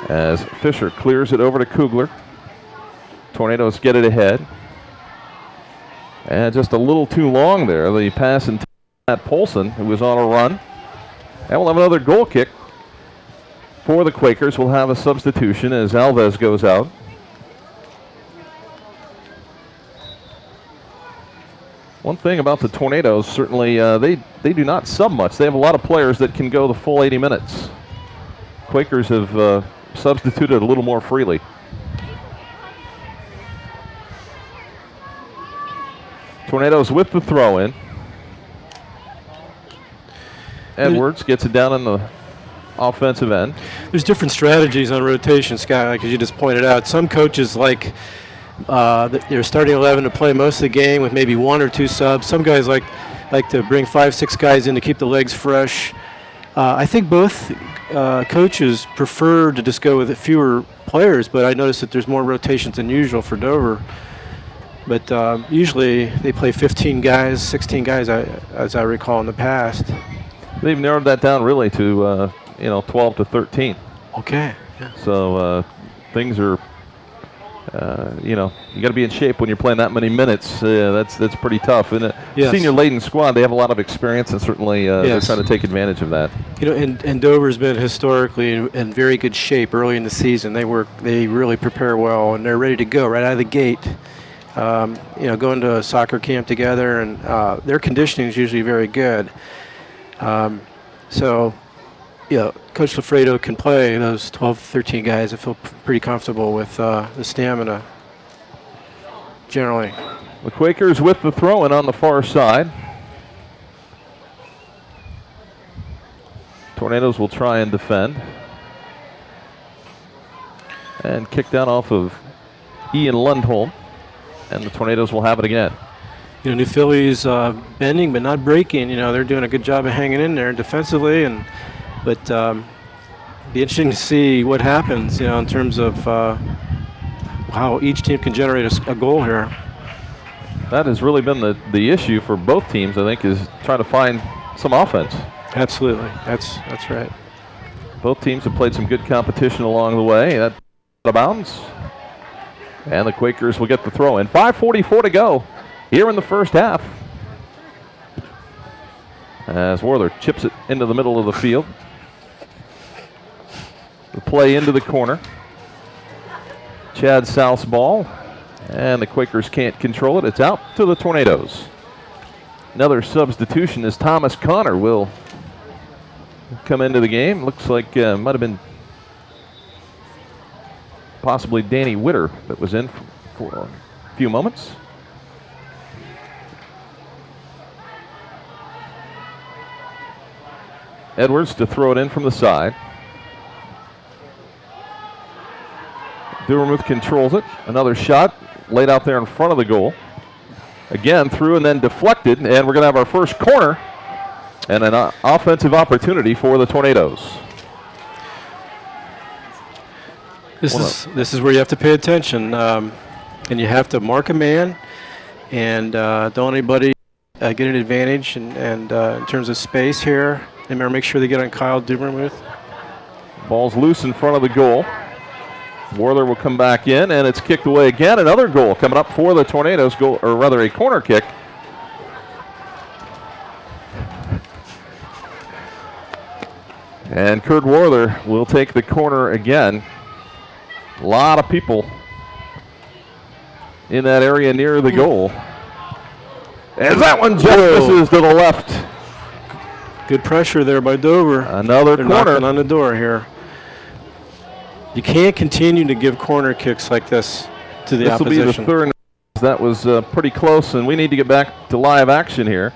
As Fisher clears it over to Kugler. Tornadoes get it ahead. And just a little too long there. The pass into Matt Polson, who was on a run. And we'll have another goal kick for the Quakers. We'll have a substitution as Alves goes out. One thing about the Tornadoes, certainly they do not sub much. They have a lot of players that can go the full 80 minutes. Quakers have substituted a little more freely. Tornadoes with the throw in. Edwards gets it down on the offensive end. There's different strategies on rotation, Scott, like as you just pointed out. Some coaches like their starting 11 to play most of the game with maybe 1 or 2 subs. Some guys like to bring 5-6 guys in to keep the legs fresh. I think both coaches prefer to just go with fewer players, but I noticed that there's more rotations than usual for Dover. But usually they play 15 guys, 16 guys, as I recall in the past. They've narrowed that down really to 12 to 13. Okay. Yeah. So things are. You got to be in shape when you're playing that many minutes. That's pretty tough. And yes. Senior-laden squad, they have a lot of experience, and certainly they're trying to take advantage of that. And Dover's been historically in very good shape early in the season. They really prepare well, and they're ready to go right out of the gate. Going to a soccer camp together, and their conditioning is usually very good. Coach Lafredo can play those 12, 13 guys. I feel pretty comfortable with the stamina, generally. The Quakers with the throw-in on the far side. Tornadoes will try and defend. And kicked down off of Ian Lundholm. And the Tornadoes will have it again. You know, New Philly's bending but not breaking. You know, they're doing a good job of hanging in there defensively, but be interesting to see what happens. You know, in terms of how each team can generate a goal here. That has really been the issue for both teams, I think, is trying to find some offense. Absolutely, that's right. Both teams have played some good competition along the way. That's out of bounds. And the Quakers will get the throw in. 5:44 to go here in the first half. As Werther chips it into the middle of the field. The play into the corner. Chad South's ball. And the Quakers can't control it. It's out to the Tornadoes. Another substitution as Thomas Connor will come into the game. Looks like might have been possibly Danny Witter that was in for a few moments. Edwards to throw it in from the side. Duvermuth controls it. Another shot laid out there in front of the goal. Again, through and then deflected, and we're going to have our first corner and an offensive opportunity for the Tornadoes. This is where you have to pay attention, and you have to mark a man, and don't anybody get an advantage. And in terms of space here, and make sure they get on Kyle Duvermuth. Ball's loose in front of the goal. Werther will come back in, and it's kicked away again. Another goal coming up for the Tornadoes, goal, or rather a corner kick. And Kurt Werther will take the corner again. A lot of people in that area near the goal. As that one just misses to the left. Good pressure there by Dover. Another They're corner. knocking on the door here. You can't continue to give corner kicks like this to the opposition. This will be the third. That was pretty close, and we need to get back to live action here.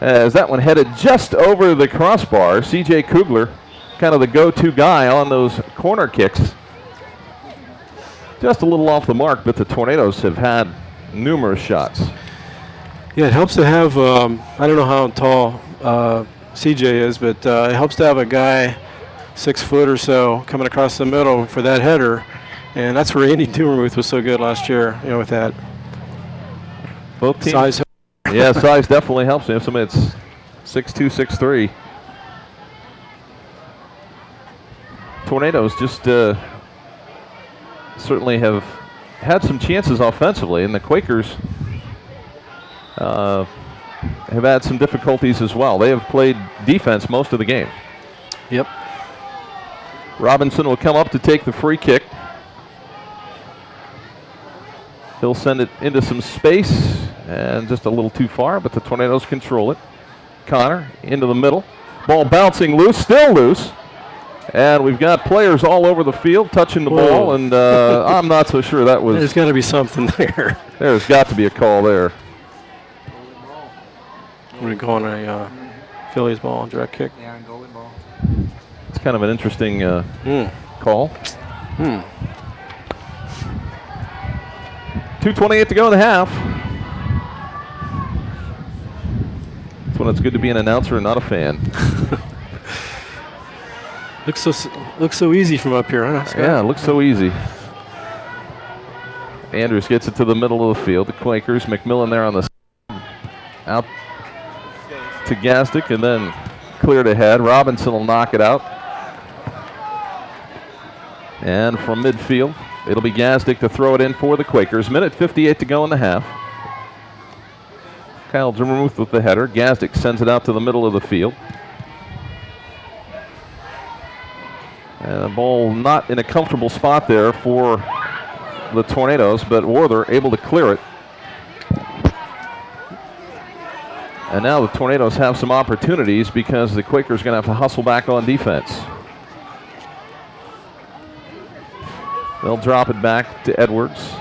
As that one headed just over the crossbar. C.J. Kugler, kind of the go-to guy on those corner kicks. Just a little off the mark, but the Tornadoes have had numerous shots. Yeah, it helps to have, I don't know how tall C.J. is, but it helps to have a guy 6 foot or so coming across the middle for that header. And that's where Andy Duvermuth was so good last year, you know, with that. Both teams. Size. Yeah, size definitely helps him. Somebody that's 6'2", 6'3". Tornadoes just certainly have had some chances offensively, and the Quakers have had some difficulties as well. They have played defense most of the game. Yep. Robinson will come up to take the free kick. He'll send it into some space and just a little too far, but the Tornadoes control it. Connor into the middle. Ball bouncing loose, still loose. And we've got players all over the field touching the ball, and I'm not so sure that was... There's got to be something there. There's got to be a call there. We're going to go on a Phillies ball, direct kick. Yeah, goalie ball. It's kind of an interesting call. 2:28 to go in the half. That's when it's good to be an announcer and not a fan. Looks so easy from up here, huh, Scott? Yeah, it looks so easy. Andrews gets it to the middle of the field. The Quakers, McMillan there on the side. Out to Gastic and then cleared ahead. Robinson will knock it out. And from midfield, it'll be Gastic to throw it in for the Quakers. Minute 58 to go in the half. Kyle Duvermuth with the header. Gastic sends it out to the middle of the field. And the ball not in a comfortable spot there for the Tornadoes, but Werther able to clear it. And now the Tornadoes have some opportunities because the Quakers are going to have to hustle back on defense. They'll drop it back to Edwards,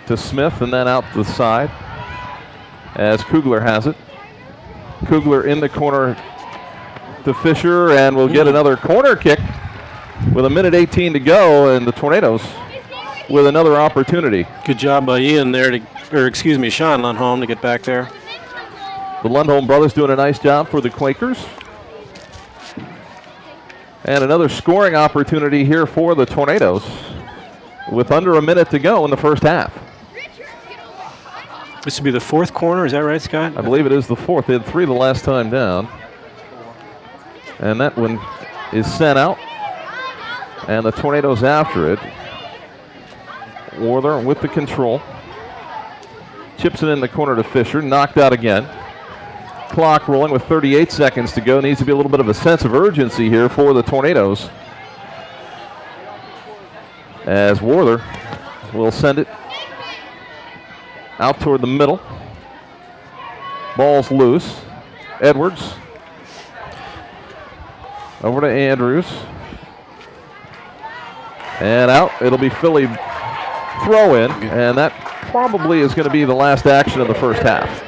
to Smith, and then out to the side as Kugler has it. Kugler in the corner to Fisher, and we'll get another corner kick with 1:18 to go, and the Tornadoes with another opportunity. Good job by Ian there, Sean Lundholm to get back there. The Lundholm brothers doing a nice job for the Quakers. And another scoring opportunity here for the Tornadoes with under a minute to go in the first half. This would be the fourth corner, is that right, Scott? I believe it is the fourth. They had 3 the last time down. And that one is sent out. And the Tornadoes after it. Werther with the control. Chips it in the corner to Fisher. Knocked out again. Clock rolling with 38 seconds to go. Needs to be a little bit of a sense of urgency here for the Tornadoes. As Werther will send it out toward the middle. Ball's loose. Edwards. Over to Andrews. And out. It'll be Philly throw in. And that probably is going to be the last action of the first half.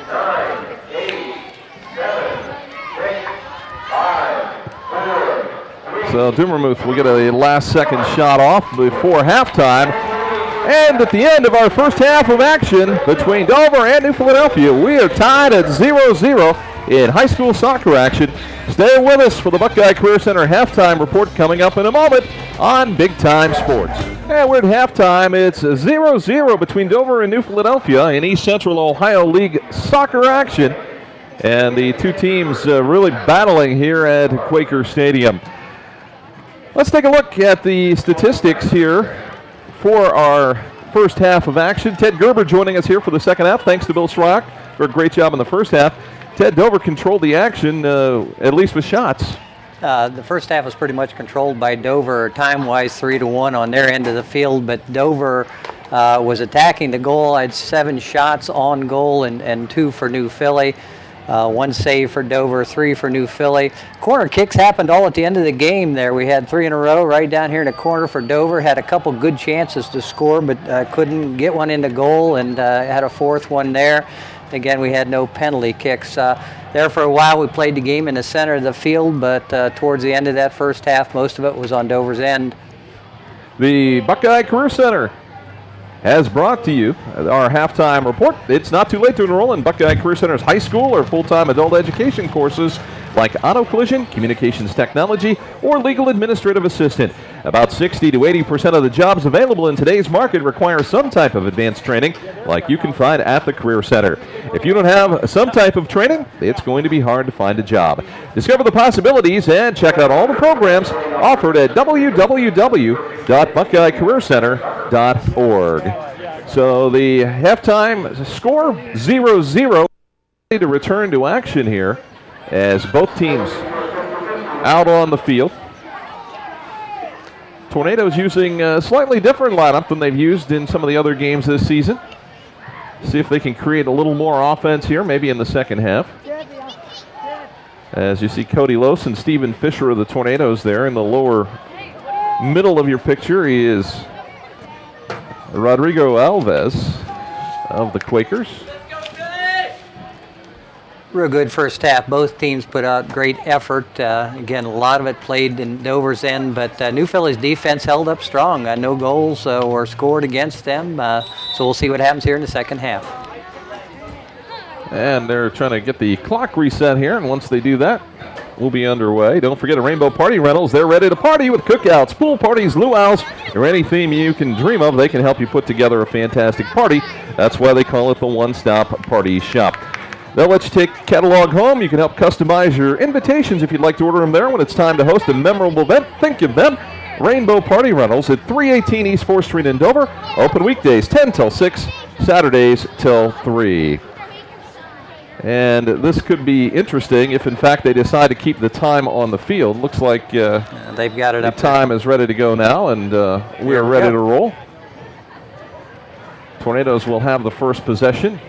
So Dummermuth will get a last second shot off before halftime. And at the end of our first half of action between Dover and New Philadelphia, we are tied at 0-0 in high school soccer action. Stay with us for the Buckeye Career Center halftime report coming up in a moment on Big Time Sports. And we're at halftime. It's 0-0 between Dover and New Philadelphia in East Central Ohio League soccer action. And the two teams really battling here at Quaker Stadium. Let's take a look at the statistics here for our first half of action. Ted Gerber joining us here for the second half. Thanks to Bill Schrock for a great job in the first half. Ted, Dover controlled the action, at least with shots. The first half was pretty much controlled by Dover, time-wise 3-1 on their end of the field, but Dover was attacking the goal. I had 7 shots on goal and 2 for New Philly. 1 save for Dover, 3 for New Philly. Corner kicks happened all at the end of the game there. We had 3 in a row right down here in the corner for Dover. Had a couple good chances to score, but couldn't get one into goal, and had a 4th one there. Again, we had no penalty kicks. There for a while, we played the game in the center of the field, but towards the end of that first half, most of it was on Dover's end. The Buckeye Career Center has brought to you our halftime report. It's not too late to enroll in Buckeye Career Center's high school or full-time adult education courses like auto collision, communications technology, or legal administrative assistant. About 60 to 80% of the jobs available in today's market require some type of advanced training like you can find at the Career Center. If you don't have some type of training, it's going to be hard to find a job. Discover the possibilities and check out all the programs offered at www.buckeyecareercenter.org. So the halftime score 0-0 to return to action here as both teams out on the field. Tornadoes using a slightly different lineup than they've used in some of the other games this season. See if they can create a little more offense here, maybe in the second half. As you see Cody Lose and Stephen Fisher of the Tornadoes there in the lower middle of your picture. He is Rodrigo Alves of the Quakers. Real good first half. Both teams put out great effort. Again, a lot of it played in Dover's end, but New Philly's defense held up strong. No goals were scored against them, so we'll see what happens here in the second half. And they're trying to get the clock reset here, and once they do that, we'll be underway. Don't forget Rainbow Party Rentals. They're ready to party with cookouts, pool parties, luau's, or any theme you can dream of. They can help you put together a fantastic party. That's why they call it the one-stop party shop. They'll let you take the catalog home. You can help customize your invitations if you'd like to order them there when it's time to host a memorable event. Think of them. Rainbow Party Rentals at 318 East 4th Street in Dover. Open weekdays 10 till 6, Saturdays till 3. And this could be interesting if, in fact, they decide to keep the time on the field. Looks like they've got it the up time is ready to go now, and we are ready to roll. Tornadoes will have the first possession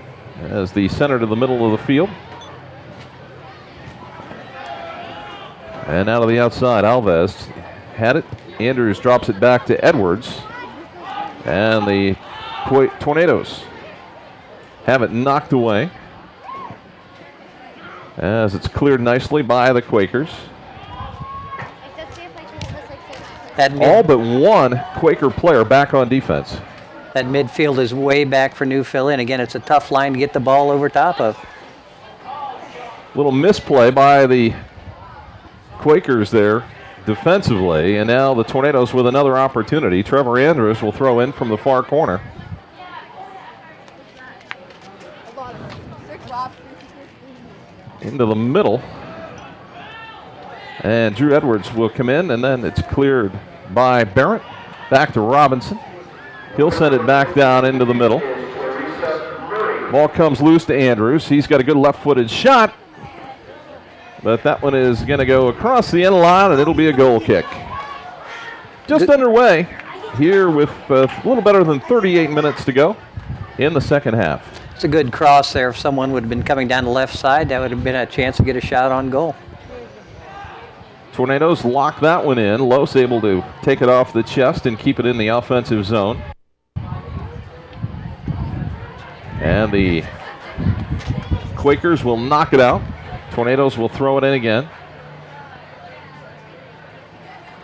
as the center to the middle of the field. And out of the outside, Alves had it. Andrews drops it back to Edwards. And the Tornadoes have it knocked away as it's cleared nicely by the Quakers. all but one Quaker player back on defense. That midfield is way back for Newfield, and again, it's a tough line to get the ball over top of. Little misplay by the Quakers there defensively, and now the Tornadoes with another opportunity. Trevor Andrews will throw in from the far corner. Into the middle. And Drew Edwards will come in, and then it's cleared by Barrett. Back to Robinson. He'll send it back down into the middle. Ball comes loose to Andrews. He's got a good left-footed shot, but that one is going to go across the end line, and it'll be a goal kick. Just underway here with a little better than 38 minutes to go in the second half. It's a good cross there. If someone would have been coming down the left side, that would have been a chance to get a shot on goal. Tornadoes lock that one in. Los able to take it off the chest and keep it in the offensive zone. And the Quakers will knock it out. Tornadoes will throw it in again.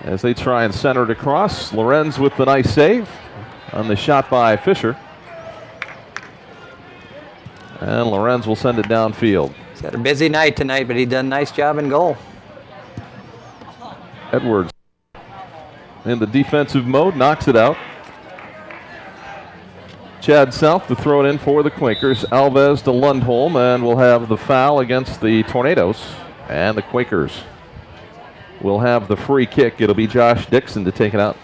As they try and center it across, Lorenz with the nice save on the shot by Fisher. And Lorenz will send it downfield. He's had a busy night tonight, but he done a nice job in goal. Edwards in the defensive mode, knocks it out. Chad South to throw it in for the Quakers. Alves to Lundholm, and we'll have the foul against the Tornadoes. And the Quakers will have the free kick. It'll be Josh Dixon to take it out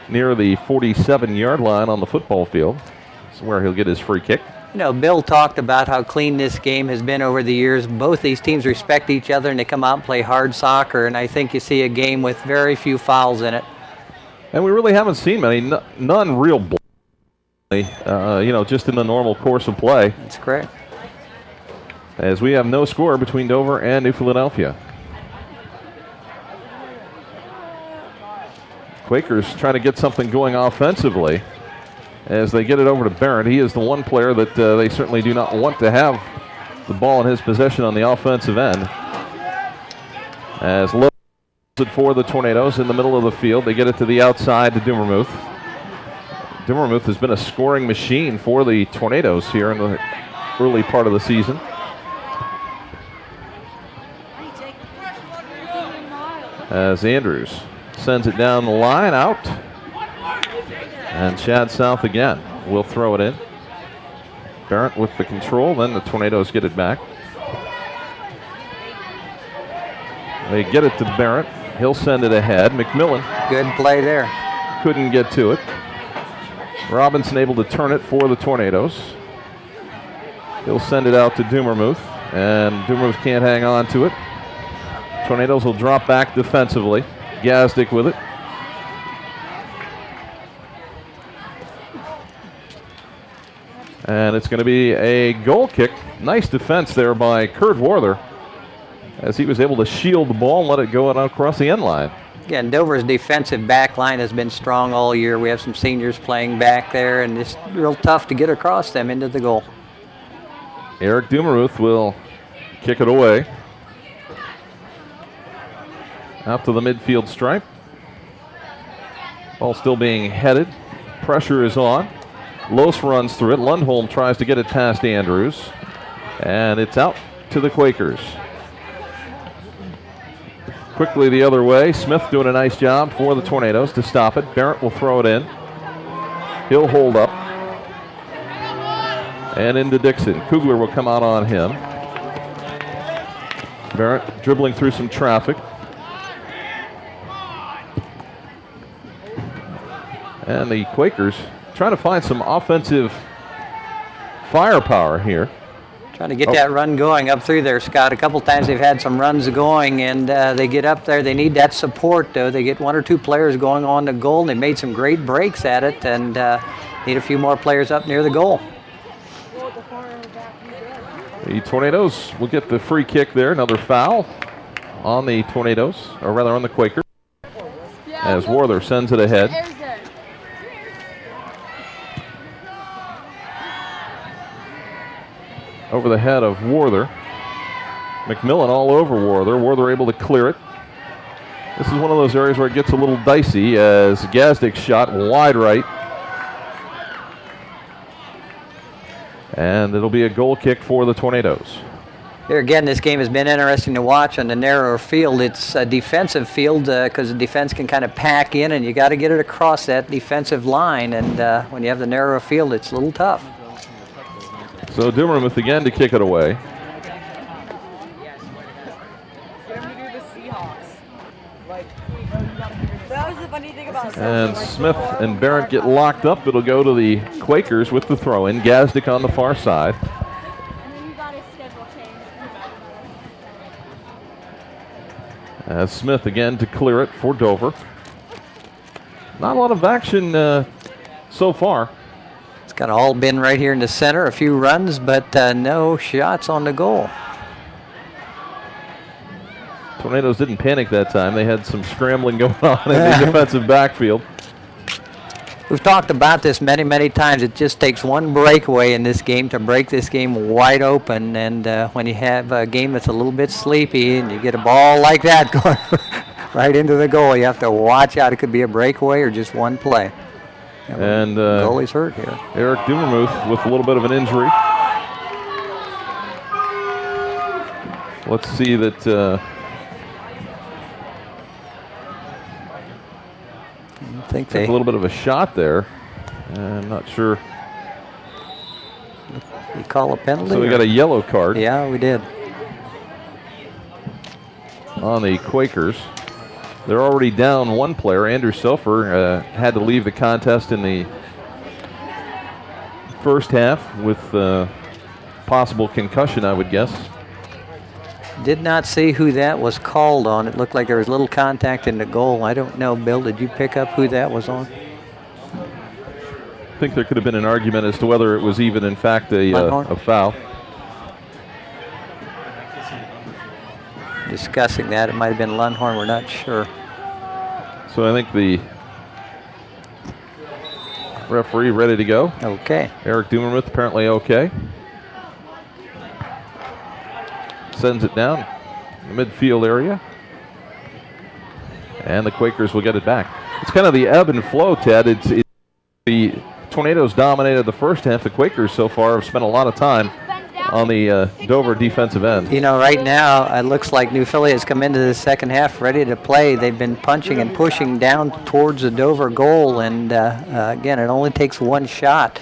near the 47-yard line on the football field. That's where he'll get his free kick. You know, Bill talked about how clean this game has been over the years. Both these teams respect each other, and they come out and play hard soccer, and I think you see a game with very few fouls in it. And we really haven't seen many, none real just in the normal course of play. That's correct. As we have no score between Dover and New Philadelphia. Quakers trying to get something going offensively as they get it over to Barrett. He is the one player that they certainly do not want to have the ball in his possession on the offensive end. As Lowe it for the Tornadoes in the middle of the field. They get it to the outside to Dummermuth. Dummermuth has been a scoring machine for the Tornadoes here in the early part of the season. As Andrews sends it down the line, out. And Chad South again will throw it in. Barrett with the control, then the Tornadoes get it back. They get it to Barrett. He'll send it ahead. McMillan. Good play there. Couldn't get to it. Robinson able to turn it for the Tornadoes. He'll send it out to Dummermuth, and Dummermuth can't hang on to it. Tornadoes will drop back defensively. Gazdick with it. And it's going to be a goal kick. Nice defense there by Kurt Warther as he was able to shield the ball and let it go out across the end line. Again, Dover's defensive back line has been strong all year. We have some seniors playing back there, and it's real tough to get across them into the goal. Eric Dummermuth will kick it away. Out to the midfield stripe. Ball still being headed. Pressure is on. Los runs through it. Lundholm tries to get it past Andrews. And it's out to the Quakers. Quickly the other way. Smith doing a nice job for the Tornadoes to stop it. Barrett will throw it in. He'll hold up. And into Dixon. Kugler will come out on him. Barrett dribbling through some traffic. And the Quakers trying to find some offensive firepower here. Trying to get that run going up through there, Scott. A couple times they've had some runs going, and they get up there. They need that support, though. They get one or two players going on the goal, and they made some great breaks at it, and need a few more players up near the goal. The Tornadoes will get the free kick there. Another foul on the Tornadoes, or rather on the Quakers, as Warther sends it ahead. Over the head of Warther. McMillan all over Warther. Warther able to clear it. This is one of those areas where it gets a little dicey as Gazdick's shot wide right. And it'll be a goal kick for the Tornadoes. Here again, this game has been interesting to watch on the narrower field. It's a defensive field because the defense can kind of pack in, and you got to get it across that defensive line. And when you have the narrower field, it's a little tough. So Dummermuth again to kick it away. And Smith and Barrett get locked up. It'll go to the Quakers with the throw-in. Gazdick on the far side. As Smith again to clear it for Dover. Not a lot of action so far. It's kind of all been right here in the center. A few runs, but no shots on the goal. Tornadoes didn't panic that time. They had some scrambling going on in the defensive backfield. We've talked about this many, many times. It just takes one breakaway in this game to break this game wide open. And when you have a game that's a little bit sleepy and you get a ball like that going right into the goal, you have to watch out. It could be a breakaway or just one play. And goalie's hurt here. Eric Dummermuth with a little bit of an injury. Let's see that. I think took a little bit of a shot there. I'm not sure. You call a penalty? So we got a yellow card. Yeah, we did. On the Quakers. They're already down one player. Andrew Sofer had to leave the contest in the first half with possible concussion, I would guess. Did not see who that was called on. It looked like there was little contact in the goal. I don't know, Bill, did you pick up who that was on? I think there could have been an argument as to whether it was even, in fact, a foul. Discussing that. It might have been Lundhorn. We're not sure. So I think the referee ready to go. Okay. Eric Dummermuth apparently okay. Sends it down in the midfield area. And the Quakers will get it back. It's kind of the ebb and flow, Ted. The Tornadoes dominated the first half. The Quakers so far have spent a lot of time on the Dover defensive end. You know, right now, it looks like New Philly has come into the second half ready to play. They've been punching and pushing down towards the Dover goal, and again, it only takes one shot.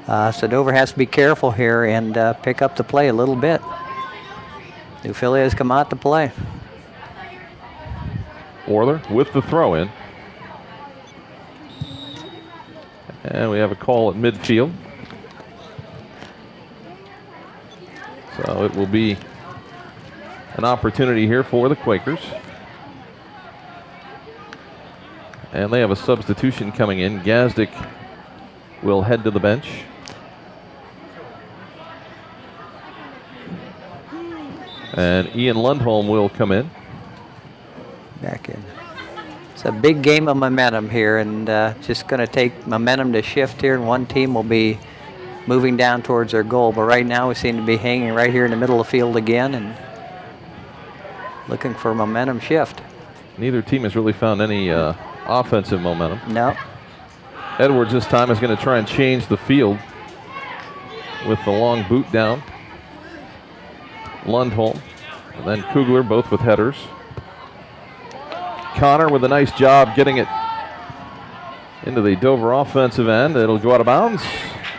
So Dover has to be careful here and pick up the play a little bit. New Philly has come out to play. Orler with the throw-in. And we have a call at midfield. So it will be an opportunity here for the Quakers. And they have a substitution coming in. Gazdick will head to the bench. And Ian Lundholm will come in. Back in. It's a big game of momentum here, and just going to take momentum to shift here, and one team will be moving down towards their goal. But right now we seem to be hanging right here in the middle of the field again and looking for a momentum shift. Neither team has really found any offensive momentum. No. Edwards this time is going to try and change the field with the long boot down. Lundholm and then Kugler both with headers. Connor with a nice job getting it into the Dover offensive end. It'll go out of bounds.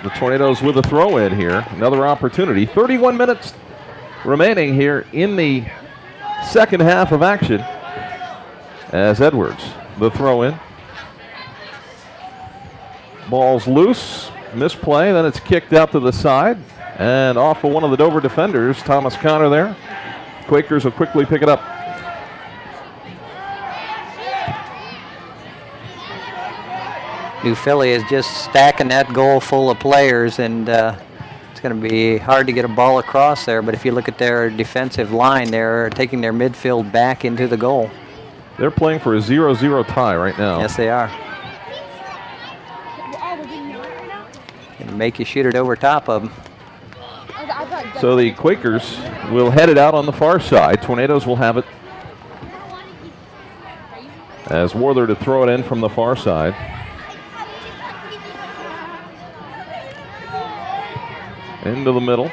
The Tornadoes with a throw in here. Another opportunity. 31 minutes remaining here in the second half of action as Edwards, the throw in. Ball's loose, misplay, then it's kicked out to the side and off of one of the Dover defenders, Thomas Connor there. Quakers will quickly pick it up. New Philly is just stacking that goal full of players, and it's going to be hard to get a ball across there, but if you look at their defensive line, they're taking their midfield back into the goal. They're playing for a 0-0 tie right now. Yes, they are. And make you shoot it over top of them. So the Quakers will head it out on the far side. Tornadoes will have it As Werther to throw it in from the far side. Into the middle.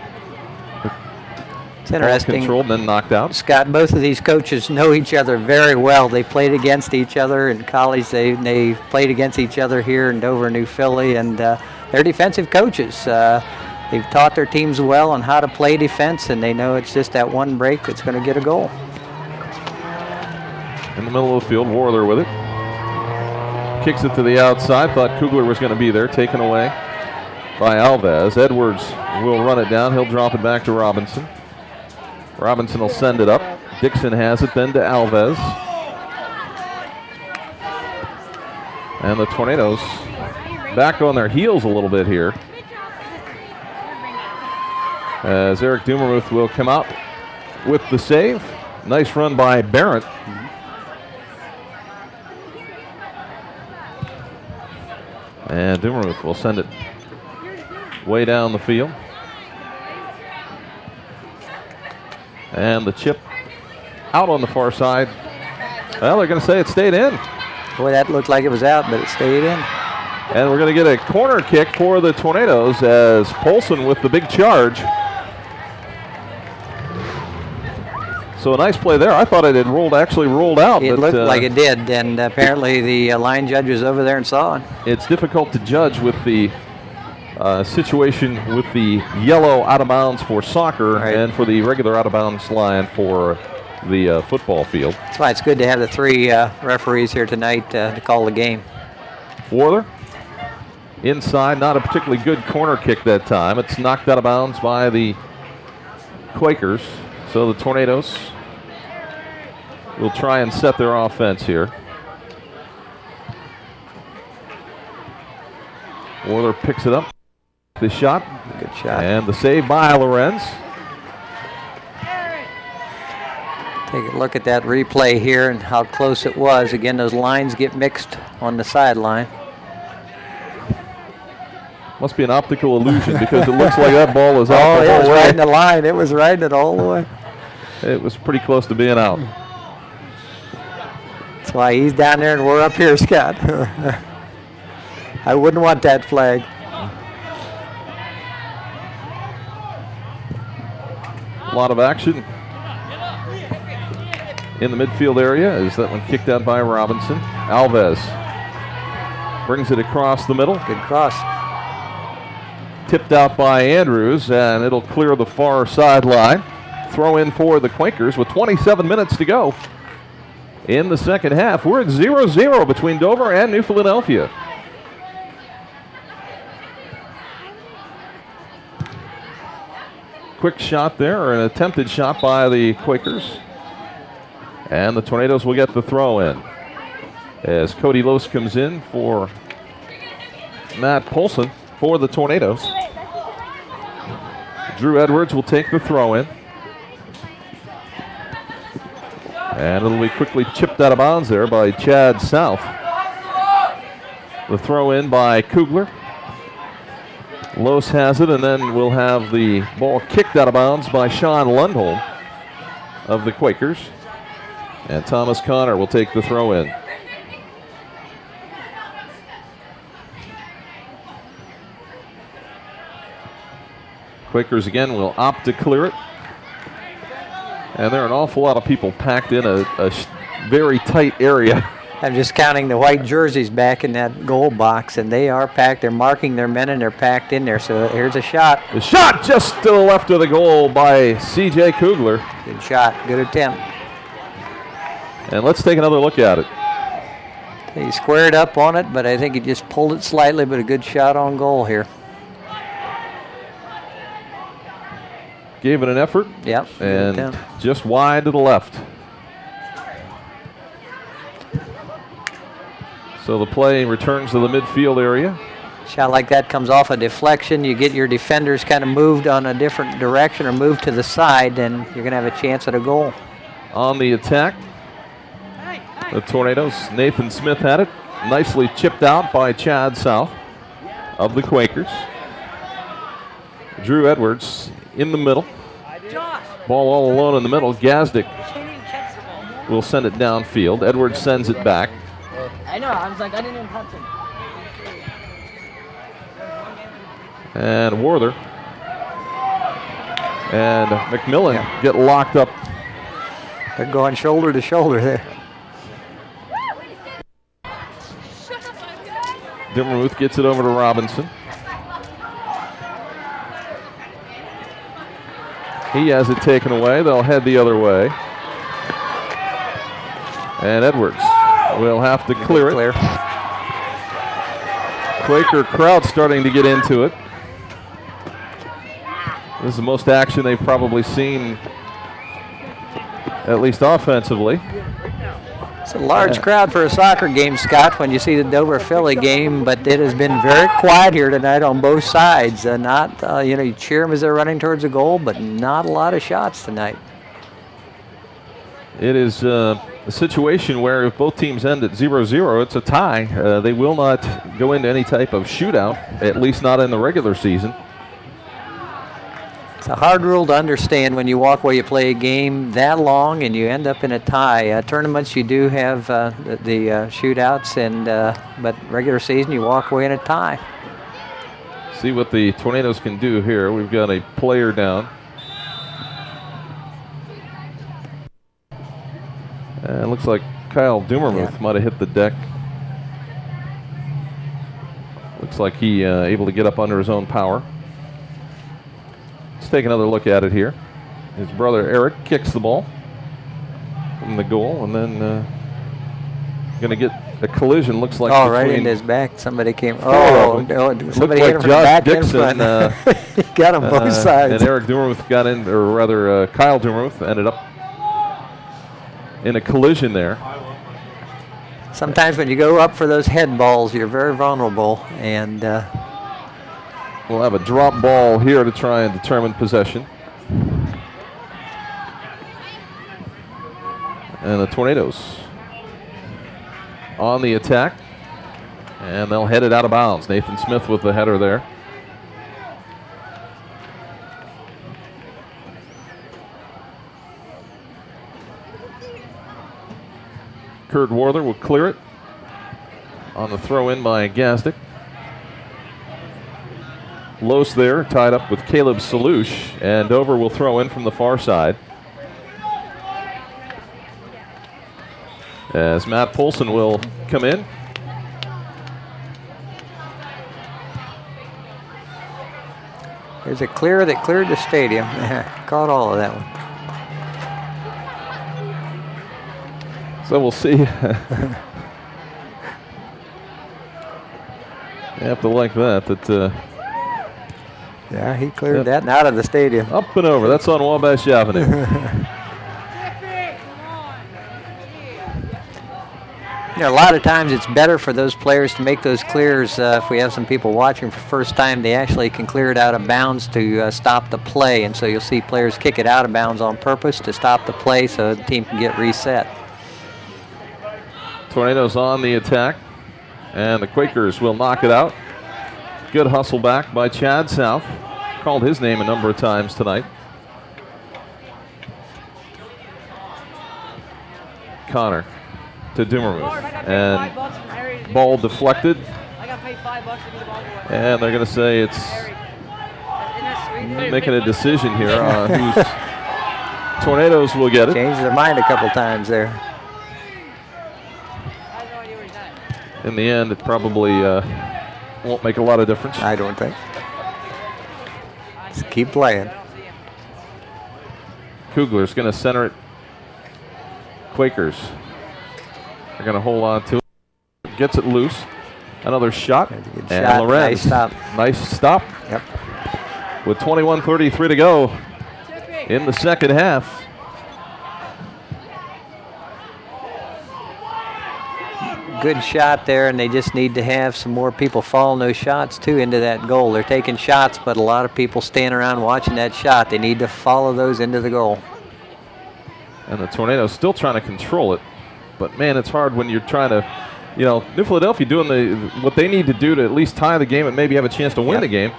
It's interesting. Controlled, then knocked out. Scott, both of these coaches know each other very well. They played against each other in college. They played against each other here in Dover, New Philly, and they're defensive coaches. They've taught their teams well on how to play defense, and they know it's just that one break that's going to get a goal. In the middle of the field, Werther with it. Kicks it to the outside. Thought Kugler was going to be there. Taken away by Alves. Edwards will run it down. He'll drop it back to Robinson. Robinson will send it up. Dixon has it then to Alves. And the Tornadoes back on their heels a little bit here, as Eric Dumermuth will come out with the save. Nice run by Barrett. And Dumermuth will send it way down the field. And the chip out on the far side. Well, they're going to say it stayed in. Boy, that looked like it was out, but it stayed in. And we're going to get a corner kick for the Tornadoes as Polson with the big charge. So a nice play there. I thought it had actually rolled out. It looked like it did, and apparently the line judge was over there and saw it. It's difficult to judge with the situation with the yellow out of bounds for soccer, right, and for the regular out of bounds line for the football field. That's why it's good to have the three referees here tonight to call the game. Werther inside, not a particularly good corner kick that time. It's knocked out of bounds by the Quakers. So the Tornadoes will try and set their offense here. Werther picks it up. The shot. Good shot. And the save by Lorenz. Take a look at that replay here and how close it was. Again, those lines get mixed on the sideline. Must be an optical illusion because it looks like that ball is out. Oh, it was right in the line. It was right in it all the way. It was pretty close to being out. That's why he's down there and we're up here, Scott. I wouldn't want that flag. A lot of action in the midfield area as that one kicked out by Robinson. Alves brings it across the middle. Good cross. Tipped out by Andrews, and it'll clear the far sideline. Throw in for the Quakers with 27 minutes to go in the second half. We're at 0-0 between Dover and New Philadelphia. Quick shot there, or an attempted shot by the Quakers. And the Tornadoes will get the throw in as Cody Lose comes in for Matt Polson for the Tornadoes. Drew Edwards will take the throw in. And it'll be quickly chipped out of bounds there by Chad South. The throw in by Kugler. Lose has it, and then we'll have the ball kicked out of bounds by Sean Lundholm of the Quakers. And Thomas Connor will take the throw in. Quakers again will opt to clear it. And there are an awful lot of people packed in a very tight area. I'm just counting the white jerseys back in that goal box, and they are packed. They're marking their men, and they're packed in there. So here's a shot. The shot just to the left of the goal by C.J. Kugler. Good shot. Good attempt. And let's take another look at it. He squared up on it, but I think he just pulled it slightly, but a good shot on goal here. Gave it an effort. Yep. And just wide to the left. So the play returns to the midfield area. Shot like that comes off a deflection. You get your defenders kind of moved on a different direction or moved to the side, and you're going to have a chance at a goal. On the attack, the Tornadoes. Nathan Smith had it. Nicely chipped out by Chad South of the Quakers. Drew Edwards in the middle. Ball all alone in the middle. Gazdick will send it downfield. Edwards sends it back. I know. I was like, I didn't even touch him. And Werther and McMillan get locked up. They're going shoulder to shoulder there. Dimmermuth gets it over to Robinson. He has it taken away. They'll head the other way. And Edwards will have to clear it. Quaker crowd starting to get into it. This is the most action they've probably seen, at least offensively. It's a large crowd for a soccer game, Scott, when you see the Dover-Philly game, but it has been very quiet here tonight on both sides. You cheer them as they're running towards the goal, but not a lot of shots tonight. It is a situation where if both teams end at 0-0, it's a tie. They will not go into any type of shootout, at least not in the regular season. It's a hard rule to understand when you walk away, you play a game that long and you end up in a tie. Tournaments, you do have the shootouts, but regular season, you walk away in a tie. See what the Tornadoes can do here. We've got a player down. And it looks like Kyle Dummermuth might have hit the deck. Looks like he able to get up under his own power. Let's take another look at it here. His brother Eric kicks the ball from the goal, and then going to get a collision. Looks like right into his back. Somebody came. like Somebody hit him from Josh back Dixon, in front. He got him both sides. And Eric Dummermuth got in, or rather, Kyle Dummermuth ended up in a collision there. Sometimes when you go up for those head balls, you're very vulnerable, and we'll have a drop ball here to try and determine possession. And the Tornadoes on the attack, and they'll head it out of bounds. Nathan Smith with the header there. Kurt Werther will clear it on the throw in by Gazdick. Los there, tied up with Caleb Salush, and Dover will throw in from the far side. As Matt Polson will come in. There's a clear that cleared the stadium. Caught all of that one. So we'll see. You have to like that. Yeah, he cleared that and out of the stadium. Up and over. That's on Wabash Avenue. A lot of times it's better for those players to make those clears. If we have some people watching for the first time, they actually can clear it out of bounds to stop the play. And so you'll see players kick it out of bounds on purpose to stop the play so the team can get reset. Tornadoes on the attack, and the Quakers will knock it out. Good hustle back by Chad South. Called his name a number of times tonight. Connor to Dummermuth, and ball deflected. And they're going to say it's making a decision here on whose Tornadoes will get it. Changed their mind a couple times there. In the end, it probably won't make a lot of difference. I don't think. Just keep playing. Kugler's going to center it. Quakers are going to hold on to it. Gets it loose. Another shot. And shot. Lorenz. Nice stop. Nice stop. Yep. With 21:33 to go in the second half. Good shot there, and they just need to have some more people following those shots too into that goal. They're taking shots, but a lot of people standing around watching that shot. They need to follow those into the goal. And the Tornadoes still trying to control it, but man, it's hard when you're trying to, New Philadelphia doing what they need to do to at least tie the game and maybe have a chance to win the game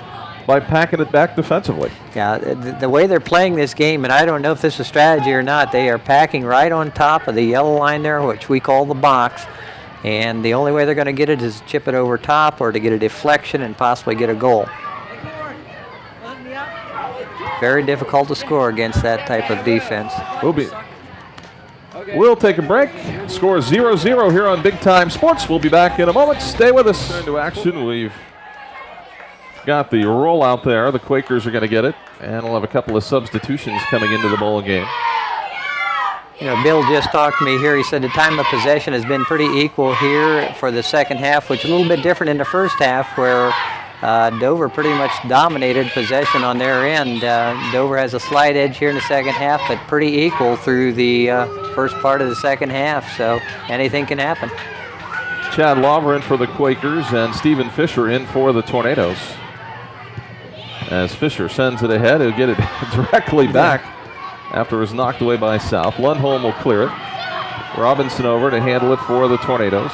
by packing it back defensively. Yeah, the way they're playing this game, and I don't know if this is strategy or not, they are packing right on top of the yellow line there, which we call the box. And the only way they're going to get it is to chip it over top or to get a deflection and possibly get a goal. Very difficult to score against that type of defense. We'll take a break. Score 0-0 here on Big Time Sports. We'll be back in a moment. Stay with us. Into action. We've got the roll out there. The Quakers are going to get it. And we'll have a couple of substitutions coming into the ball game. You know, Bill just talked to me here. He said the time of possession has been pretty equal here for the second half, which is a little bit different in the first half where Dover pretty much dominated possession on their end. Dover has a slight edge here in the second half, but pretty equal through the first part of the second half, so anything can happen. Chad Lawver in for the Quakers and Stephen Fisher in for the Tornadoes. As Fisher sends it ahead, he'll get it directly back after it was knocked away by South. Lundholm will clear it. Robinson over to handle it for the Tornadoes.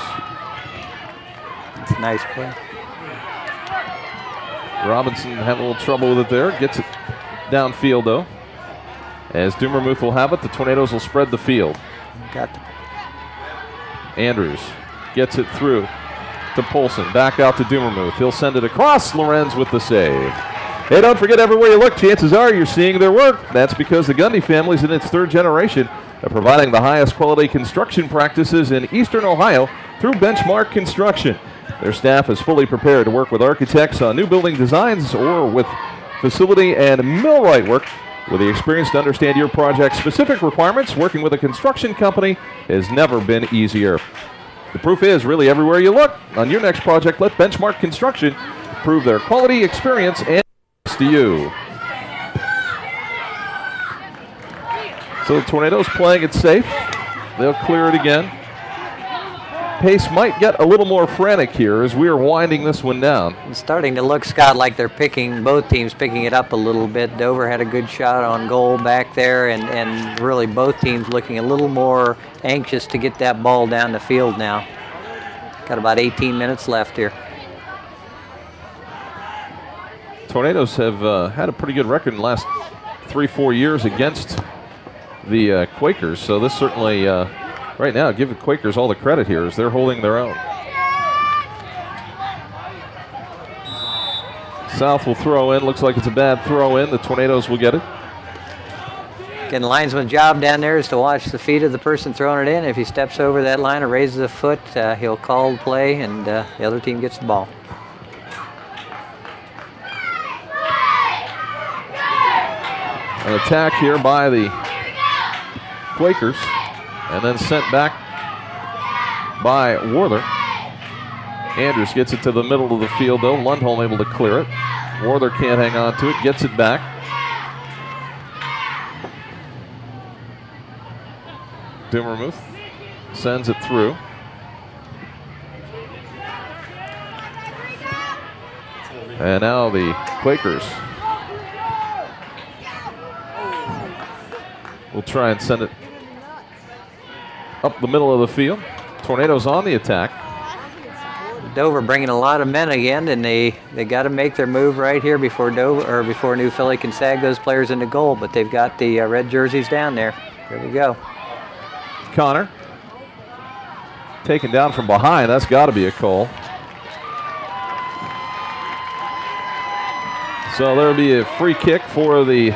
It's a nice play. Robinson having a little trouble with it there. Gets it downfield, though. As Dummermuth will have it, the Tornadoes will spread the field. Andrews gets it through to Polson. Back out to Dummermuth. He'll send it across. Lorenz with the save. Hey, don't forget, everywhere you look, chances are you're seeing their work. That's because the Gundy family is in its third generation of providing the highest quality construction practices in Eastern Ohio through Benchmark Construction. Their staff is fully prepared to work with architects on new building designs or with facility and millwright work. With the experience to understand your project's specific requirements, working with a construction company has never been easier. The proof is really everywhere you look. On your next project, let Benchmark Construction prove their quality, experience, and to you. So the Tornadoes playing it safe. They'll clear it again. Pace might get a little more frantic here as we are winding this one down. It's starting to look, Scott, like they're both teams picking it up a little bit. Dover had a good shot on goal back there, and really both teams looking a little more anxious to get that ball down the field now. Got about 18 minutes left here. Tornadoes have had a pretty good record in the last 3-4 years against the Quakers, so this certainly, right now, give the Quakers all the credit here as they're holding their own. South will throw in. Looks like it's a bad throw in. The Tornadoes will get it. Again, the linesman's job down there is to watch the feet of the person throwing it in. If he steps over that line or raises a foot, he'll call the play, and the other team gets the ball. An attack here by the Quakers, and then sent back by Worther. Andrews gets it to the middle of the field, though. Lundholm able to clear it. Worther can't hang on to it, gets it back. Dummermuth sends it through. And now the Quakers will try and send it up the middle of the field. Tornadoes on the attack. Dover bringing a lot of men again, and they got to make their move right here before before New Philly can sag those players into goal. But they've got the red jerseys down there. Here we go. Connor taken down from behind. That's got to be a call. So there'll be a free kick for the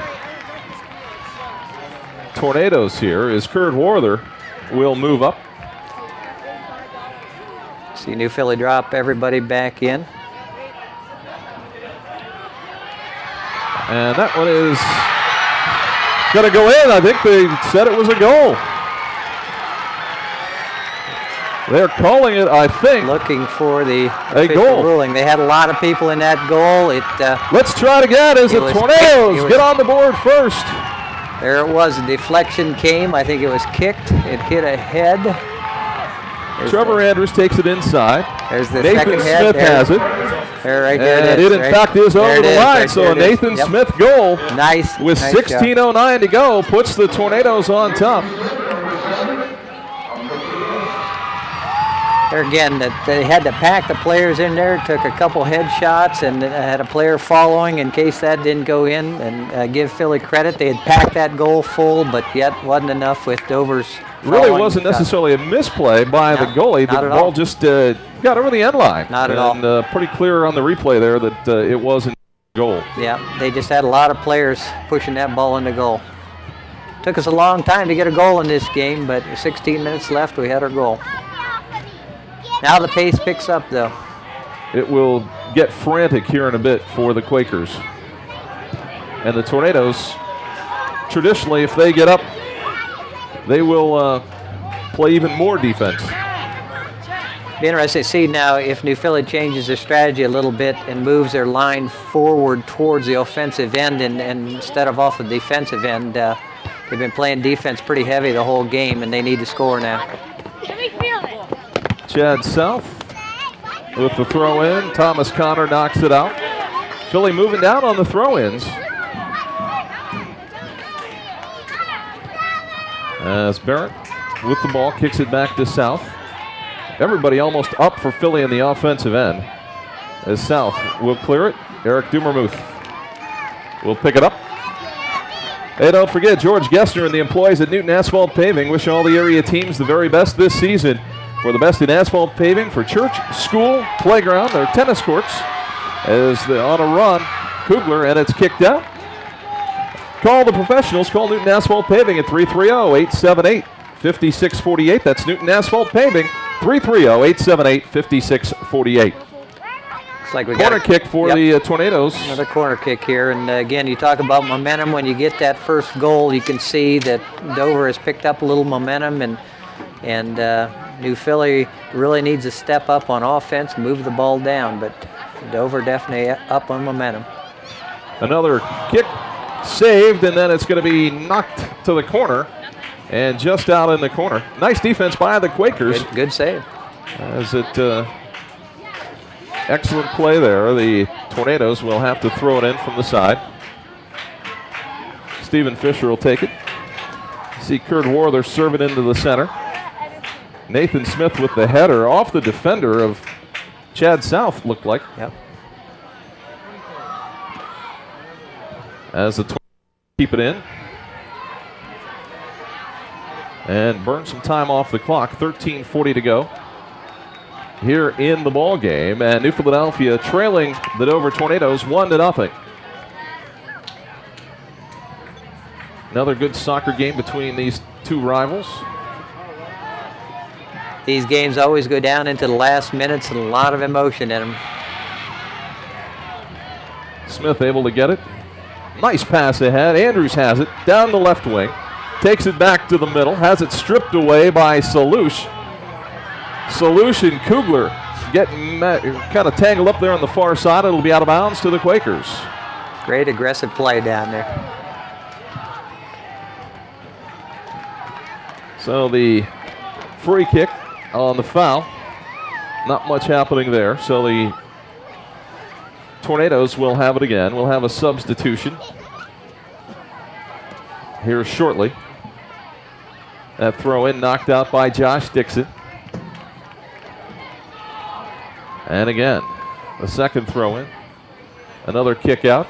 Tornadoes here as Kurt Worther will move up. See New Philly drop everybody back in. And that one is going to go in. I think they said it was a goal. They're calling it, I think, looking for the a goal ruling. They had a lot of people in that goal. Let's try it again as the Tornadoes get on the board first. There it was. A deflection came. I think it was kicked. It hit a head. Trevor Andrews takes it inside. There's the Nathan second head. Smith has it. There, right there. And it, in fact, is over the line. So a Nathan Smith goal with 16:09 to go puts the Tornadoes on top. There again, that they had to pack the players in there, took a couple head shots, and had a player following in case that didn't go in. And give Philly credit, they had packed that goal full, but yet wasn't enough with Dover's Really wasn't necessarily a misplay by the goalie. The ball just got over the end line. Not at all. And pretty clear on the replay there that it wasn't goal. Yeah, they just had a lot of players pushing that ball into goal. Took us a long time to get a goal in this game, but 16 minutes left, we had our goal. Now the pace picks up, though. It will get frantic here in a bit for the Quakers. And the Tornadoes, traditionally, if they get up, they will play even more defense. Be interesting to see now if New Philly changes their strategy a little bit and moves their line forward towards the offensive end and instead of off the defensive end. They've been playing defense pretty heavy the whole game, and they need to score now. Let me feel it. Chad South with the throw in. Thomas Connor knocks it out. Philly moving down on the throw-ins. As Barrett with the ball kicks it back to South. Everybody almost up for Philly in the offensive end. As South will clear it. Eric Dumermuth will pick it up. Hey, don't forget, George Gessner and the employees at Newton Asphalt Paving wish all the area teams the very best this season. For the best in asphalt paving for church, school, playground, or tennis courts. As they're on a run, Kugler, and it's kicked out. Call the professionals. Call Newton Asphalt Paving at 330-878-5648. That's Newton Asphalt Paving, 330-878-5648. Looks like we Corner kick for the Tornadoes. Another corner kick here, and again, you talk about momentum. When you get that first goal, you can see that Dover has picked up a little momentum, and New Philly really needs to step up on offense, move the ball down, but Dover definitely up on momentum. Another kick saved, and then it's going to be knocked to the corner, and just out in the corner. Nice defense by the Quakers. Good save. As it, excellent play there. The Tornadoes will have to throw it in from the side. Stephen Fisher will take it. See Kurt Warther serve it into the center. Nathan Smith with the header off the defender of Chad South, looked like. Yep. As the Tornadoes keep it in. And burn some time off the clock. 13:40 to go here in the ball game. And New Philadelphia trailing the Dover Tornadoes 1-0. Another good soccer game between these two rivals. These games always go down into the last minutes and a lot of emotion in them. Smith able to get it. Nice pass ahead. Andrews has it down the left wing. Takes it back to the middle. Has it stripped away by Salush. Salush and Kugler getting kind of tangled up there on the far side. It'll be out of bounds to the Quakers. Great aggressive play down there. So the free kick on the foul. Not much happening there. So the Tornadoes will have it again. We'll have a substitution here shortly. That throw in knocked out by Josh Dixon. And again, the second throw in. Another kick out.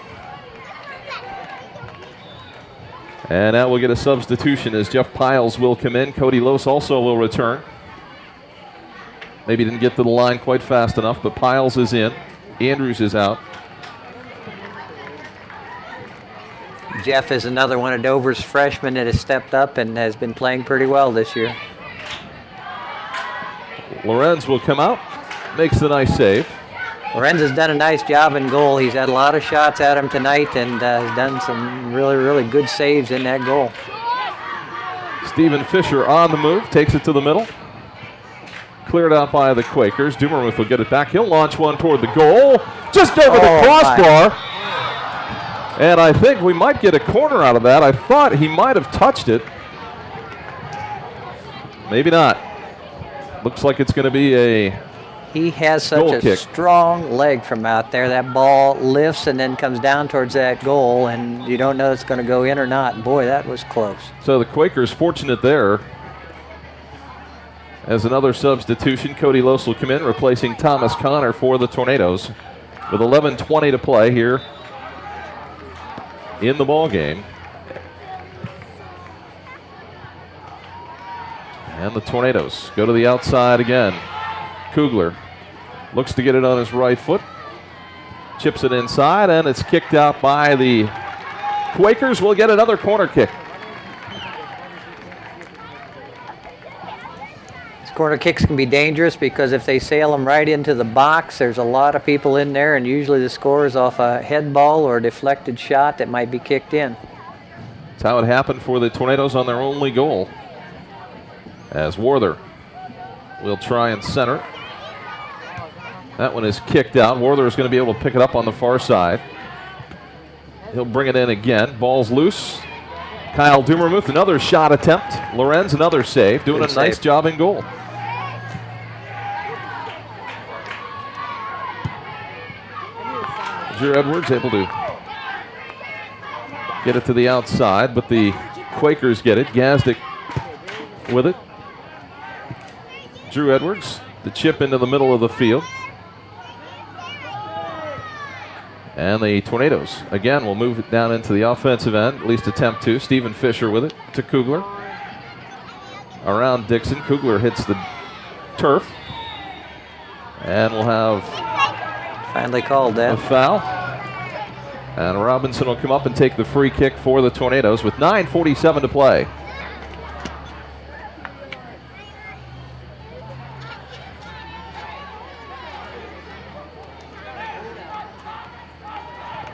And now we'll get a substitution as Jeff Piles will come in. Cody Lose also will return. Maybe didn't get to the line quite fast enough, but Piles is in. Andrews is out. Jeff is another one of Dover's freshmen that has stepped up and has been playing pretty well this year. Lorenz will come out, makes the nice save. Lorenz has done a nice job in goal. He's had a lot of shots at him tonight and has done some really, really good saves in that goal. Stephen Fisher on the move, takes it to the middle. Cleared out by the Quakers. Dumermuth will get it back. He'll launch one toward the goal. Just over the crossbar. And I think we might get a corner out of that. I thought he might have touched it. Maybe not. Looks like it's going to be a He has such a strong leg from out there. That ball lifts and then comes down towards that goal, and you don't know if it's going to go in or not. Boy, that was close. So the Quakers fortunate there. As another substitution, Cody Lose will come in, replacing Thomas Connor for the Tornadoes. With 11:20 to play here in the ball game. And the Tornadoes go to the outside again. Kugler looks to get it on his right foot. Chips it inside, and it's kicked out by the Quakers. Will get another corner kick. Corner kicks can be dangerous because if they sail them right into the box, there's a lot of people in there, and usually the score is off a head ball or a deflected shot that might be kicked in. That's how it happened for the Tornadoes on their only goal. As Warther will try and center. That one is kicked out. Warther is going to be able to pick it up on the far side. He'll bring it in again. Ball's loose. Kyle Dumermuth, another shot attempt. Lorenz, another save. Doing a nice job in goal. Drew Edwards able to get it to the outside, but the Quakers get it. Gazdick with it. Drew Edwards, the chip into the middle of the field. And the Tornadoes, again, will move it down into the offensive end, at least attempt to. Stephen Fisher with it to Kugler. Around Dixon. Kugler hits the turf. And we'll have finally called that. A foul. And Robinson will come up and take the free kick for the Tornadoes with 9:47 to play.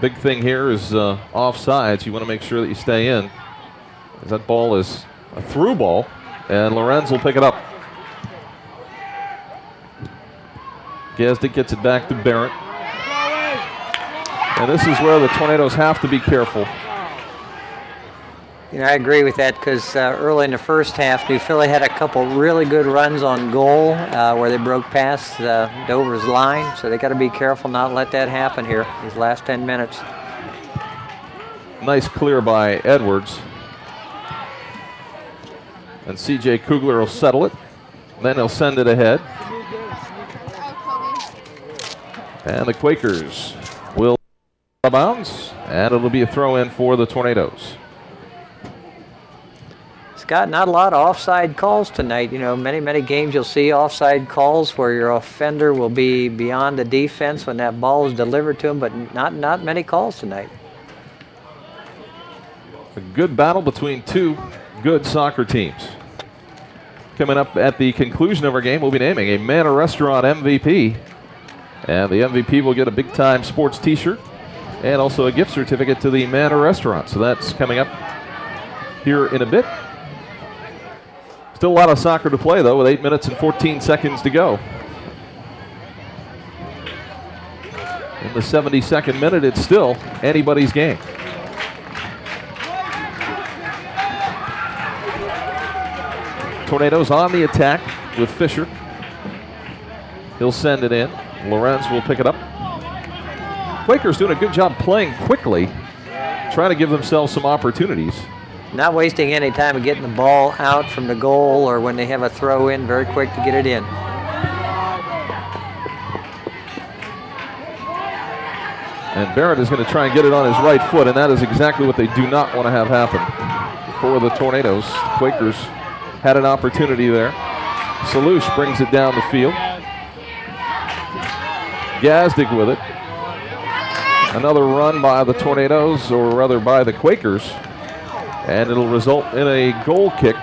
Big thing here is offsides. You want to make sure that you stay in. As that ball is a through ball, and Lorenz will pick it up. Gazdick gets it back to Barrett. And this is where the Tornadoes have to be careful. You know, I agree with that because early in the first half, New Philly had a couple really good runs on goal where they broke past Dover's line. So they got to be careful not to let that happen here these last 10 minutes. Nice clear by Edwards. And C.J. Kugler will settle it. Then he'll send it ahead. And the Quakers will out of bounds. And it'll be a throw in for the Tornadoes. Scott, not a lot of offside calls tonight. You know, many games you'll see offside calls where your offender will be beyond the defense when that ball is delivered to him, but not many calls tonight. A good battle between two good soccer teams. Coming up at the conclusion of our game, we'll be naming a Manor Restaurant MVP. And the MVP will get a Big Time Sports t-shirt and also a gift certificate to the Manor Restaurant. So that's coming up here in a bit. Still a lot of soccer to play, though, with 8 minutes and 14 seconds to go. In the 72nd minute, it's still anybody's game. Tornadoes on the attack with Fisher. He'll send it in. Lorenz will pick it up. Quakers doing a good job playing quickly, trying to give themselves some opportunities. Not wasting any time of getting the ball out from the goal or when they have a throw in, very quick to get it in. And Barrett is going to try and get it on his right foot, and that is exactly what they do not want to have happen for the Tornadoes. Quakers had an opportunity there. Salush brings it down the field. Gazdick with it. Another run by the Tornadoes, or rather by the Quakers. And it'll result in a goal kick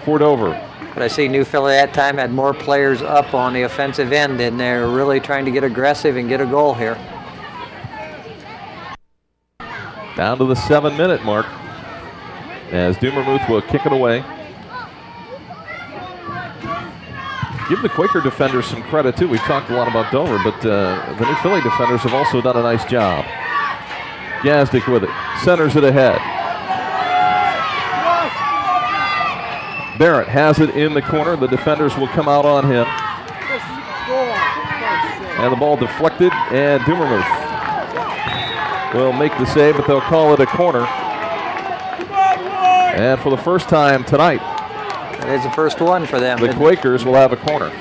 for Dover. But I see New Philly that time had more players up on the offensive end, and they're really trying to get aggressive and get a goal here. Down to the 7-minute mark as Dumermuth will kick it away. Give the Quaker defenders some credit, too. We've talked a lot about Dover, but the New Philly defenders have also done a nice job. Gazdick with it. Centers it ahead. Barrett has it in the corner. The defenders will come out on him. And the ball deflected, and Dumermuth will make the save, but they'll call it a corner. And for the first time tonight, That is the first one for them. The Quakers will have a corner.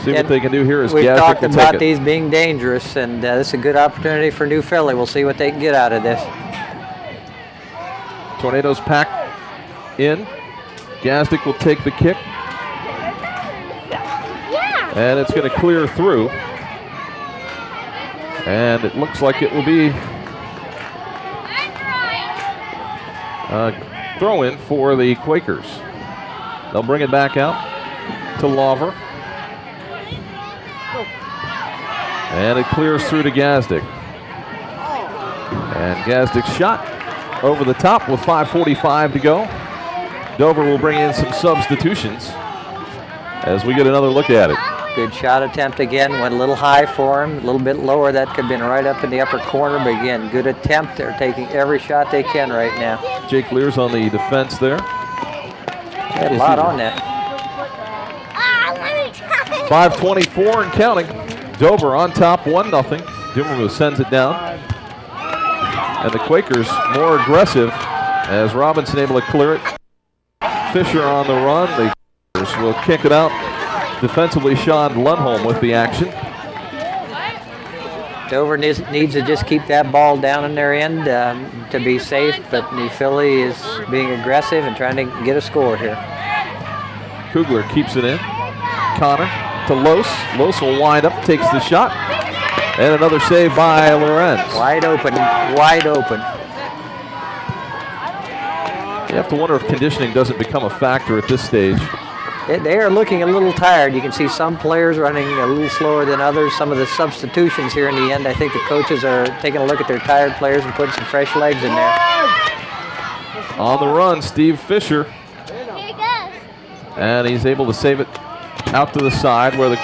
See what they can do here as we've Gazdick talked will about take it. these being dangerous, and this is a good opportunity for New Philly. We'll see what they can get out of this. Tornadoes pack in. Gazdick will take the kick. And it's going to clear through. And it looks like it will be a throw-in for the Quakers. They'll bring it back out to Lawver. And it clears through to Gazdick. And Gazdick's shot over the top with 5:45 to go. Dover will bring in some substitutions as we get another look at it. Good shot attempt again. Went a little high for him, a little bit lower. That could have been right up in the upper corner. But again, good attempt. They're taking every shot they can right now. Jake Lears on the defense there. Had a lot on that. 5:24 and counting. Dover on top 1-0. Dumermuth sends it down. And the Quakers more aggressive as Robinson able to clear it. Fisher on the run. The Quakers will kick it out. Defensively, Sean Lundholm with the action. Dover needs to just keep that ball down in their end to be safe, but New Philly is being aggressive and trying to get a score here. Kugler keeps it in. Connor to Los. Los will wind up, takes the shot. And another save by Lorenz. Wide open, wide open. You have to wonder if conditioning doesn't become a factor at this stage. They are looking a little tired. You can see some players running a little slower than others. Some of the substitutions here in the end, I think the coaches are taking a look at their tired players and putting some fresh legs in there. On the run, Steve Fisher. And he's able to save it out to the side where the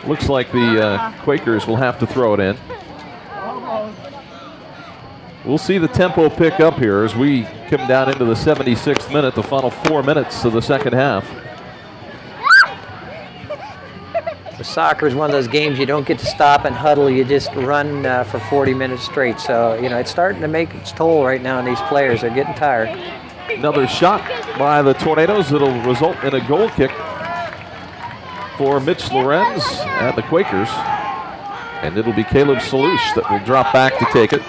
looks like the Quakers will have to throw it in. We'll see the tempo pick up here as we come down into the 76th minute, the final 4 minutes of the second half. Soccer is one of those games you don't get to stop and huddle. You just run for 40 minutes straight. So, you know, it's starting to make its toll right now on these players. They're getting tired. Another shot by the Tornadoes that'll result in a goal kick for Mitch Lorenz and the Quakers. And it'll be Caleb Salush that will drop back to take it.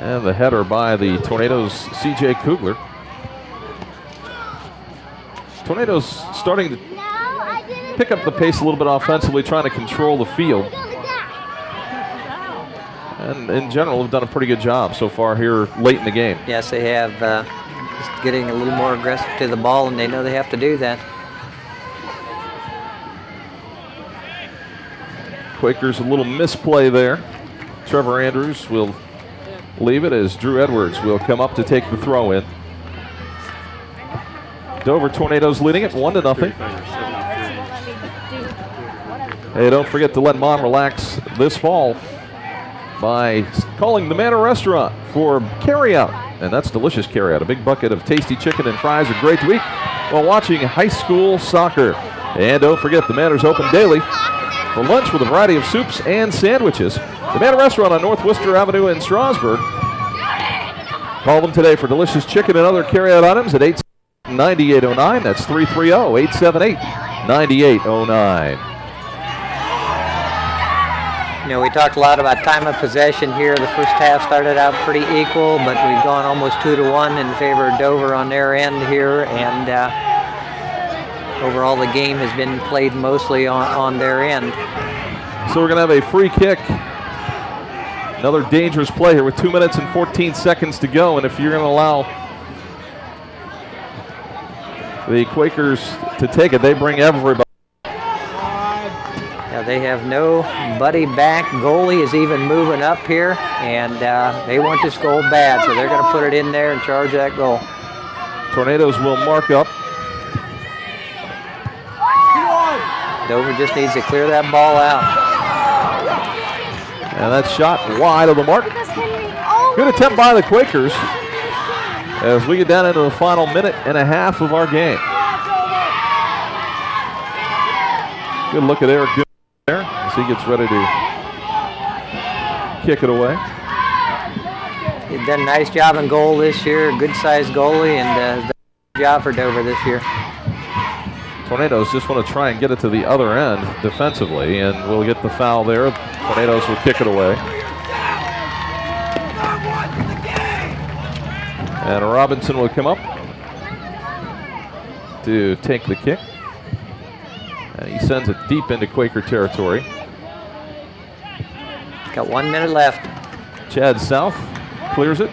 And the header by the Tornadoes, C.J. Kugler. Tornadoes starting to pick up the pace a little bit offensively, trying to control the field. And in general, have done a pretty good job so far here late in the game. Yes, they have. Just getting a little more aggressive to the ball, and they know they have to do that. Quakers a little misplay there. Trevor Andrews will leave it as Drew Edwards will come up to take the throw in. Dover Tornadoes leading it 1-0. Hey, don't forget to let Mom relax this fall by calling the Manor Restaurant for carryout. And that's delicious carryout. A big bucket of tasty chicken and fries are great to eat while watching high school soccer. And don't forget, the Manor's open daily for lunch with a variety of soups and sandwiches. The Manor Restaurant on North Worcester Avenue in Strasburg. Call them today for delicious chicken and other carryout items at 878-9809. That's 330-878-9809. You know, we talked a lot about time of possession here. The first half started out pretty equal, but we've gone almost 2-1 in favor of Dover on their end here, and overall the game has been played mostly on their end. So we're going to have a free kick. Another dangerous play here with 2 minutes and 14 seconds to go, and if you're going to allow the Quakers to take it, they bring everybody. Yeah, they have nobody back. Goalie is even moving up here, and they want this goal bad, so they're going to put it in there and charge that goal. Tornadoes will mark up. Dover just needs to clear that ball out. And that shot wide of the mark. Good attempt by the Quakers as we get down into the final minute and a half of our game. Good look at Eric there as he gets ready to kick it away. He's done a nice job in goal this year, good-sized goalie, and has done a good job for Dover this year. Tornadoes just want to try and get it to the other end defensively, and we'll get the foul there. Tornadoes will kick it away. And Robinson will come up to take the kick. And he sends it deep into Quaker territory. Got 1 minute left. Chad South clears it.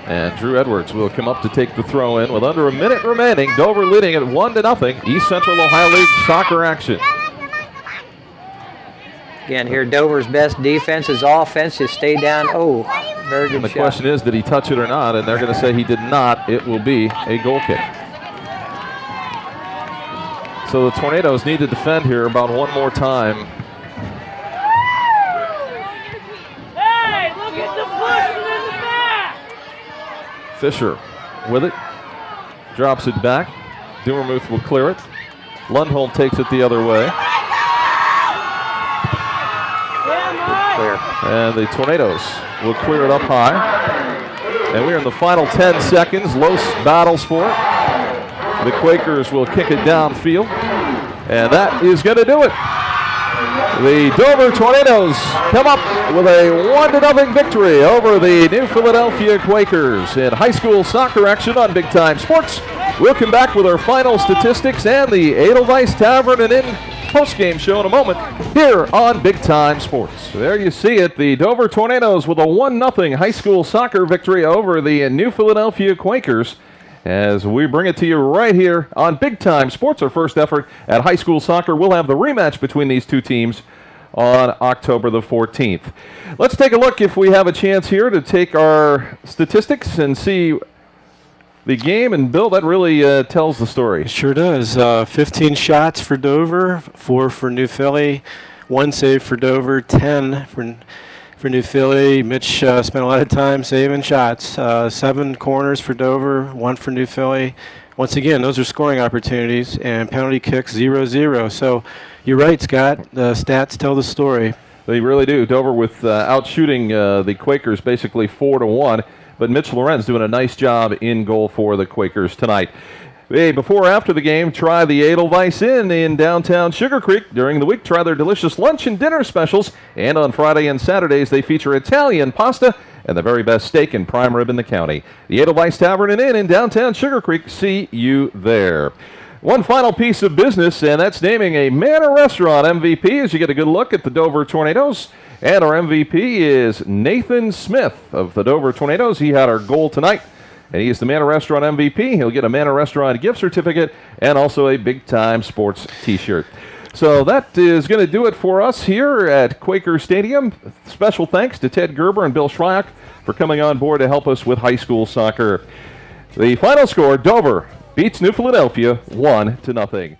And Drew Edwards will come up to take the throw in with under a minute remaining. Dover leading at 1-0. East Central Ohio League soccer action. Again, here Dover's best defense is offense. Just stay down. Oh, very good And the shot. question is, did he touch it or not? And they're going to say he did not. It will be a goal kick. So the Tornadoes need to defend here about one more time. Hey, look at the push in the back. Fisher with it. Drops it back. Dumermuth will clear it. Lundholm takes it the other way. Clear. And the Tornadoes will clear it up high. And we're in the final 10 seconds. Los battles for it. The Quakers will kick it downfield. And that is going to do it. The Dover Tornadoes come up with a 1-0 victory over the New Philadelphia Quakers in high school soccer action on Big Time Sports. We'll come back with our final statistics and the Edelweiss Tavern and Inn post-game show in a moment here on Big Time Sports. There you see it, the Dover Tornadoes with a 1-0 high school soccer victory over the New Philadelphia Quakers. As we bring it to you right here on Big Time Sports, our first effort at high school soccer. We'll have the rematch between these two teams on October the 14th. Let's take a look if we have a chance here to take our statistics and see the game. And Bill, that really tells the story. It sure does. 15 shots for Dover, 4 for New Philly, 1 save for Dover, 10 for New Philly. Mitch spent a lot of time saving shots. 7 corners for Dover, 1 for New Philly. Once again, those are scoring opportunities, and penalty kicks 0-0. So you're right, Scott. The stats tell the story. They really do. Dover with out shooting the Quakers basically 4-1. But Mitch Lorenz doing a nice job in goal for the Quakers tonight. Hey, before or after the game, try the Edelweiss Inn in downtown Sugar Creek. During the week, try their delicious lunch and dinner specials. And on Friday and Saturdays, they feature Italian pasta and the very best steak and prime rib in the county. The Edelweiss Tavern and Inn in downtown Sugar Creek. See you there. One final piece of business, and that's naming a Manor Restaurant MVP as you get a good look at the Dover Tornadoes. And our MVP is Nathan Smith of the Dover Tornadoes. He had our goal tonight. And he is the Manor Restaurant MVP. He'll get a Manor Restaurant gift certificate and also a Big Time Sports t-shirt. So that is going to do it for us here at Quaker Stadium. Special thanks to Ted Gerber and Bill Schreyak for coming on board to help us with high school soccer. The final score, Dover beats New Philadelphia 1-0.